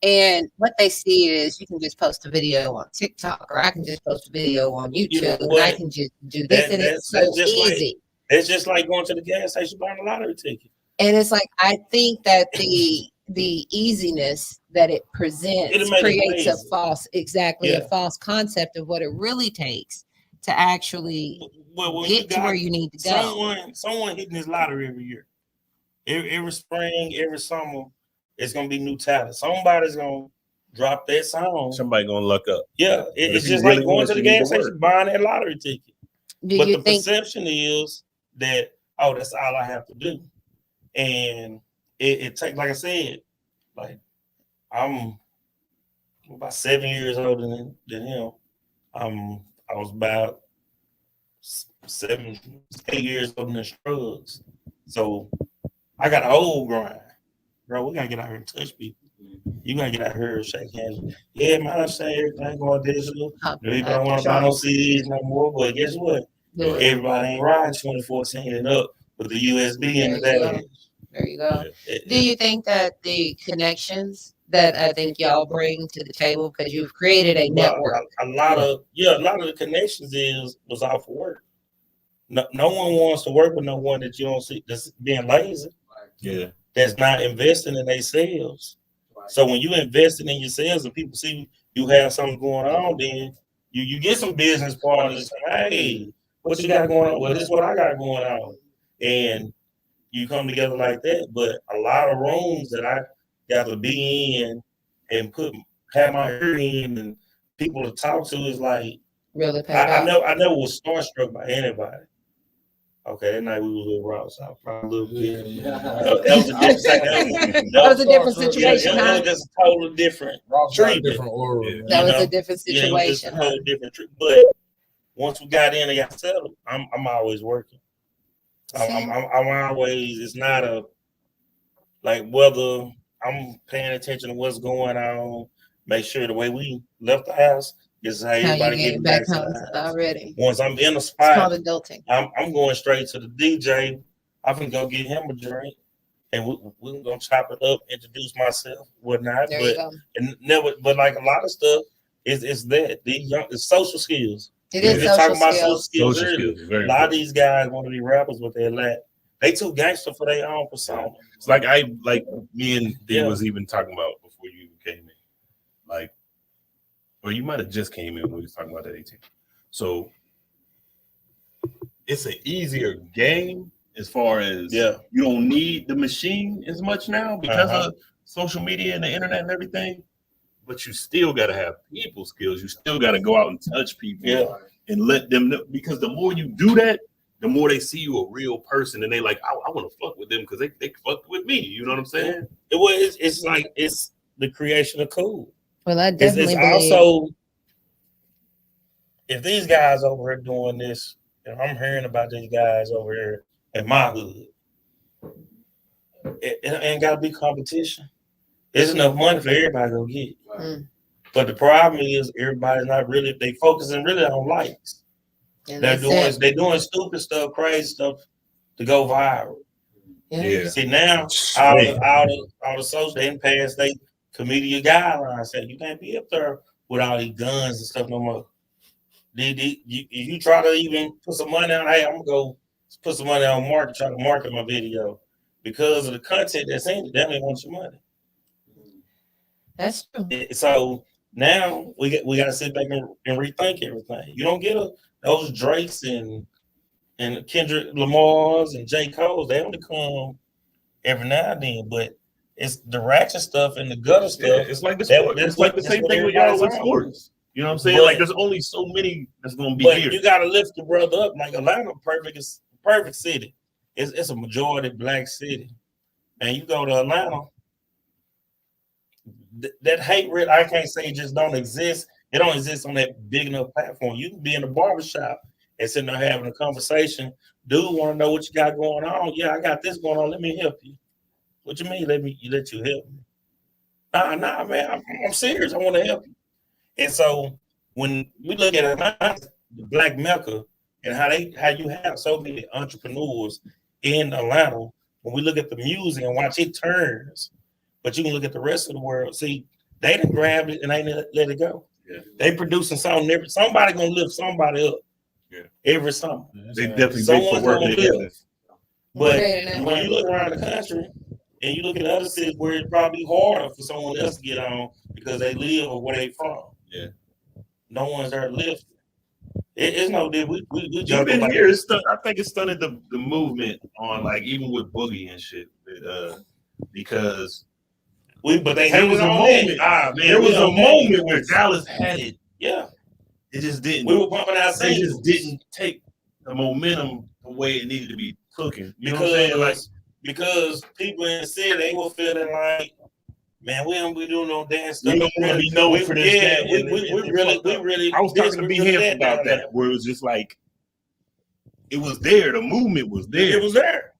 And what they see is you can just post a video on TikTok, or I can just post a video on YouTube, and I can just do this, and it's so easy.
It's just like going to the gas station buying a lottery ticket.
And it's like, I think that the easiness that it presents creates a false concept of what it really takes to actually get to where you need to
go. Someone hitting this lottery every year. Every spring, every summer, it's gonna be new talent. Somebody's gonna drop that song,
somebody gonna luck up.
Yeah, it's just like going to the gas station buying that lottery ticket. But the perception is that, oh, that's all I have to do. And it takes, like I said, like I'm about 7 years older than him. I was about 7, 8 years older than Strugs. So I got an old grind. Bro, we gotta get out here and touch people. You gotta get out here and shake hands. Yeah, man, I say everything going digital. People don't want to buy no CDs no more, but guess what? Everybody ain't riding 2014 and up with the USB in the day.
There you go. Do you think that the connections that I think y'all bring to the table, because you've created a network?
A lot of the connections was off of work. No one wants to work with no one that you don't see that's being lazy.
Yeah.
That's not investing in themselves. So when you investing in yourselves and people see you have something going on, then you get some business partners. Hey, what you got going on? Well, this is what I got going on. And you come together like that. But a lot of rooms that I got to be in and have my ear in and people to talk to is like,
really
I never was starstruck by anybody. Okay, that night we was with Ross. I was probably a little bit.
That was a different situation.
That was just a total different treatment.
That was a different situation.
Yeah, totally different treatment. But once we got in and got settled, I'm always working. I'm always. It's not a like whether I'm paying attention to what's going on. Make sure the way we left the house. Is how everybody getting back home
already.
Once I'm in a spot,
it's called adulting.
I'm going straight to the DJ. I can go get him a drink, and we're gonna chop it up, introduce myself, whatnot.
There you go.
And never, but like a lot of stuff is that it's social skills.
It is social
about
skills.
Social skills. A lot of these guys want to be rappers, but they lack. They too gangster for their own persona.
It's like me and D was even talking about before you came in, like. Or you might have just came in when we was talking about that 18. So it's an easier game as far as you don't need the machine as much now because of social media and the internet and everything. But you still got to have people skills. You still got to go out and touch people and let them know. Because the more you do that, the more they see you a real person and they like, I want to fuck with them because they fucked with me. You know what I'm saying?
It's like it's the creation of cool.
Well, I definitely
it's also, if these guys over here doing this, and I'm hearing about these guys over here in my hood, it ain't got to be competition. There's enough money for everybody to get. But the problem is everybody's not really, they focusing really on likes. They're doing stupid stuff, crazy stuff to go viral.
Yeah.
See, now, all the social, they didn't pass they comedian guidelines saying you can't be up there with all these guns and stuff no more. You try to even put some money on, hey, I'm gonna go put some money on try to market my video because of the content that's in it, they don't want your money.
That's true.
So now we got to sit back and rethink everything. You don't get those Drakes and Kendrick Lamar's and J. Cole's, they only come every now and then, but it's the ratchet stuff and the gutter stuff.
Yeah, it's like the sport. It's like the same thing with y'all with sports. You know what I'm saying? Like there's only so many that's gonna be here.
You gotta lift the brother up. Like Atlanta, perfect city. It's a majority black city. And you go to Atlanta, that hate rate, I can't say it just don't exist. It don't exist on that big enough platform. You can be in a barbershop and sitting there having a conversation. Dude want to know what you got going on. Yeah, I got this going on. Let me help you. What you mean? Let you help me? Nah, man. I'm serious. I want to help you. And so when we look at Atlanta, the Black Mecca, and how you have so many entrepreneurs in Atlanta, when we look at the music and watch it turns, but you can look at the rest of the world. See, they done grabbed it and they let it go. Yeah. They producing something. Somebody gonna lift somebody up. Yeah. Every summer.
They definitely big for working together.
But when you look around the country and you look at other cities where it's probably harder for someone else to get on because they live or where they from.
Yeah.
No one's there to lift. It's no different. We
jump in here. I think it stunted the movement on like even with Boogie and shit. Because
But they
there was a moment. There was a moment where Dallas had it.
Yeah,
it just didn't.
We were pumping out.
They just didn't take the momentum the way it needed to be taken. You know what I'm saying? Like
because people in the city, they were feeling like, man, we don't be doing no dance stuff.
We don't want to be known for this.
Yeah, we really.
I was talking to B Hemp about that, where it was just like, it was there. The movement was there.
It was there.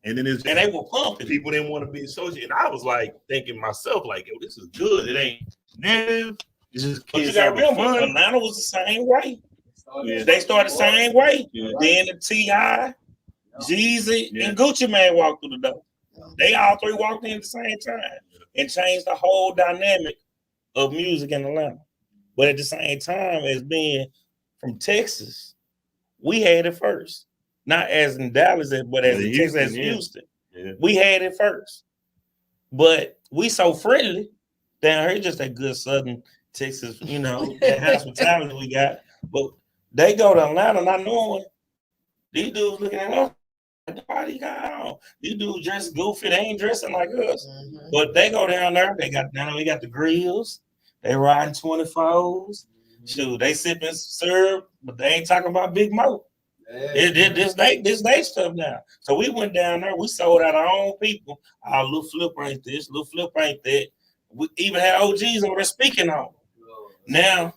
And then it's just,
and they were pumping.
People didn't want to be associated. And I was like thinking myself, like, yo, this is good. It ain't negative. It's just kids having fun.
Atlanta was the same way. Yeah. They started the same way. Yeah. Then the T.I., Jeezy, and Gucci Mane walked through the door. They all three walked in at the same time and changed the whole dynamic of music in Atlanta. But at the same time, as being from Texas, we had it first. Not as in Dallas, but as in Texas, as Houston. Yeah. We had it first. But we so friendly down here, just that good Southern Texas, you know, that hospitality we got. But they go to Atlanta not knowing these dudes looking at us. Body got on. These dudes dressed goofy. They ain't dressing like us. Mm-hmm. But they go down there. They got the grills. They riding 24s. Mm-hmm. Shoot, they sipping syrup, but they ain't talking about Big Mo. This they stuff now. So we went down there. We sold out our own people. Our little flip ain't this, little flip ain't that. We even had OGs over there speaking on. Now,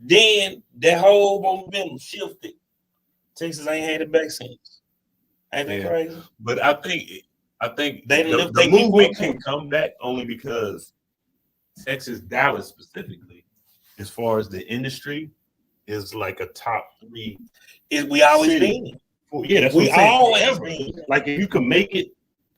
then that whole momentum shifted. Texas ain't had it back since. Ain't that crazy?
But I think the movement can come back only because Texas, Dallas specifically, as far as the industry, is like a top 3.
We always been.
Well, yeah, that's
we always been.
Like if you can make it,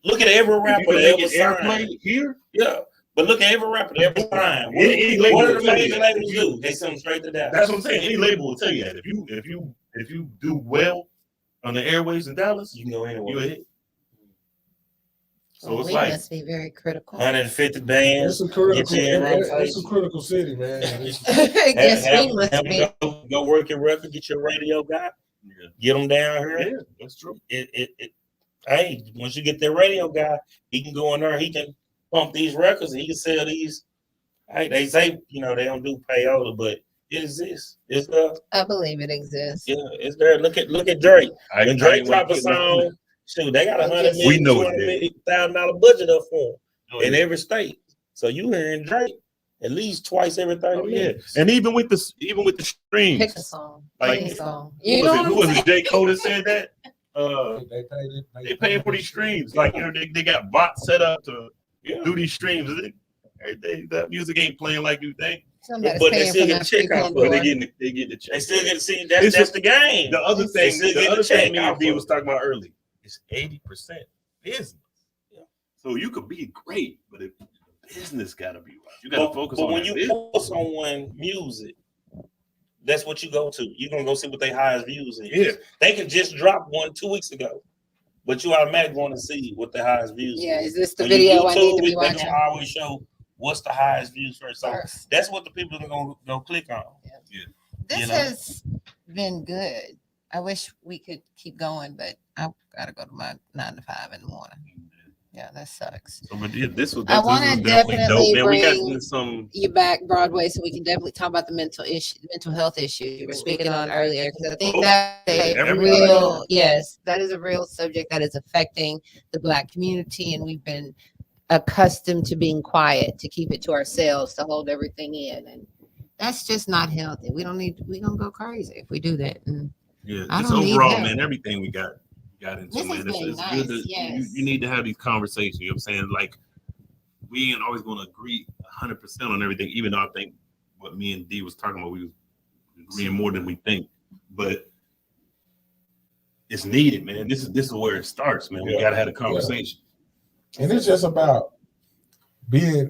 look at every rapper that ever signed
here.
Yeah, but look at every rapper that ever signed. What do the major labels do? They send them straight to Dallas.
That's what I'm saying. Any label will tell you that if you do well on the airwaves in Dallas,
you can go anywhere.
You hit. So
well,
it's
we
like
must be very critical.
150 bands.
It's a critical city, man.
I guess we must be.
Go work your record, get your radio guy, get them down here.
Yeah, that's true.
Hey, once you get that radio guy, he can go in there, he can pump these records, and he can sell these. Hey, they say, you know, they don't do payola, but it exists. It's
I believe it exists.
Yeah, it's there. Look at Drake. When Drake drop a song, shoot, they got $100 million, $200,000 budget up for him in every state. So you hearing Drake at least twice every 30 minutes.
And even with the streams,
pick a song.
Like
pick a song.
Who was it? J. Cole that said that? They pay for these streams. Like, you know, they got bots set up to do these streams. That music ain't playing like you think.
Somebody's
but they still get a check out for it.
They get the check.
They still get to see that's the game.
The other thing me and B was talking about earlier is 80% business. Yeah. So you could be great, but if business gotta be right. You gotta focus on.
But when you pull someone music, that's what you go to. You're gonna go see what their highest views is.
Yeah.
They can just drop one 2 weeks ago, but you automatically want to see what the highest views.
Yeah, is this the video I need to be watching?
They gonna always show what's the highest views first. So that's what the people are gonna click on.
Yeah. This has been good. I wish we could keep going, but I've got to go to my 9 to 5 in the morning. Yeah, that sucks.
So, but this was
definitely
dope, man. We got
you back Broadway, so we can definitely talk about the mental health issue you were speaking on earlier, because I think that is a real subject that is affecting the Black community, and we've been accustomed to being quiet, to keep it to ourselves, to hold everything in, and that's just not healthy. We're gonna go crazy if we do that. And
just overall, man, everything we got into, man. It's nice. Good to, you need to have these conversations. You know what I'm saying? Like, we ain't always going to agree 100% on everything, even though I think what me and D was talking about, we was agreeing more than we think. But it's needed, man. This is where it starts, man. We got to have a conversation.
And it's just about being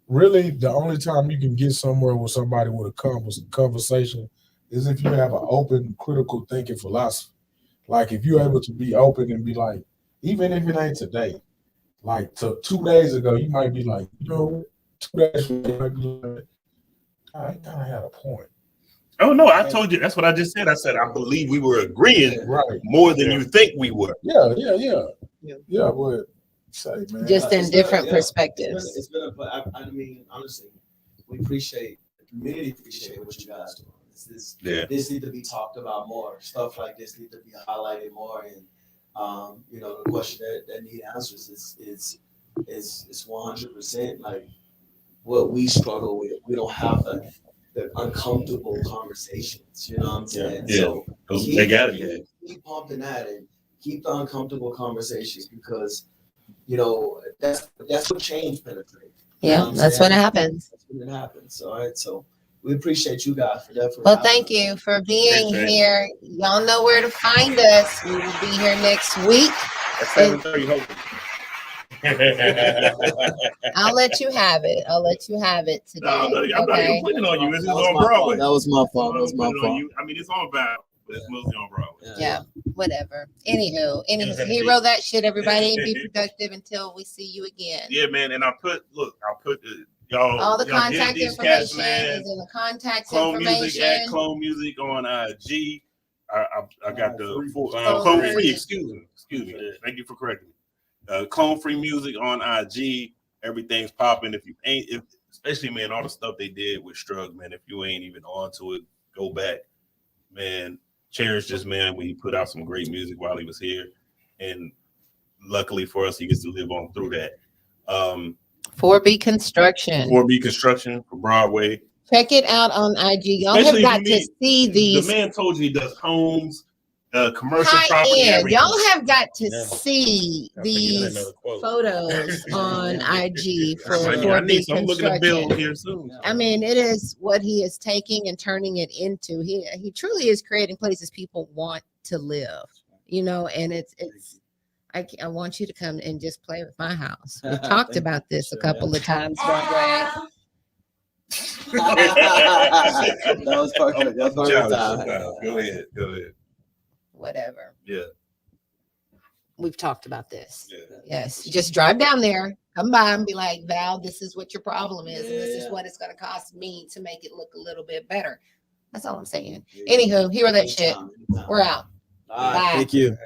really the only time you can get somewhere with somebody with a conversation is if you have an open, critical thinking philosophy. Like, if you're able to be open and be like, even if it ain't today, like 2 days ago, you might be like, you know, 2 days ago, you might be like, I kind of had a point.
Oh, no, I told you. That's what I just said. I said, I believe we were agreeing more than you think we were.
Yeah. But Say, man.
Just in different perspectives.
It's been I mean, honestly, we appreciate the community, appreciate what you guys do. This need to be talked about more. Stuff like this need to be highlighted more. And you know, the question that need answers is 100% like what we struggle with. We don't have the uncomfortable conversations. You know what I'm saying?
Yeah.
So
They got it.
Keep pumping that and keep the uncomfortable conversations, because you know that's what change penetrates.
Yeah, that's when it happens.
That's when it happens. All right, so we appreciate you guys for definitely.
Well, thank you for being here. Y'all know where to find us. We will be here next week.
At 7:30.
I'll let you have it. I'll let you have it today.
No, I'm not even putting it on you. This is on Broadway.
That was my fault.
I mean, it's on Val, but it's mostly on Broadway.
Yeah, whatever. Anywho, he wrote that shit, everybody. Be productive until we see you again.
Yeah, man. And I'll put y'all.
All the
y'all
contact information is in the contact information.
At Clone Music on IG. I got the Clone Free. Excuse me. Thank you for correcting me. Clone Free Music on IG. Everything's popping. If especially, man, all the stuff they did with Strug, man, if you ain't even on to it, go back, man. Cherish this man when he put out some great music while he was here, and luckily for us, he gets to live on through that.
4B Construction
for Broadway.
Check it out on IG. Y'all have got to see these.
The man told you he does homes, commercial property.
Y'all have got to see these photos on IG for 4B Construction.
I'm looking to build here soon.
I mean, it is what he is taking and turning it into. He truly is creating places people want to live, you know, and it's I want you to come and just play with my house. We talked about this a couple of times, Broadway.
That was perfect. That's perfect time.
Go ahead.
Whatever.
Yeah.
We've talked about this.
Yeah.
Yes. Just drive down there, come by and be like, Val, this is what your problem is. And this is what it's going to cost me to make it look a little bit better. That's all I'm saying. Anywho, hear that shit. We're out.
Bye. Thank you.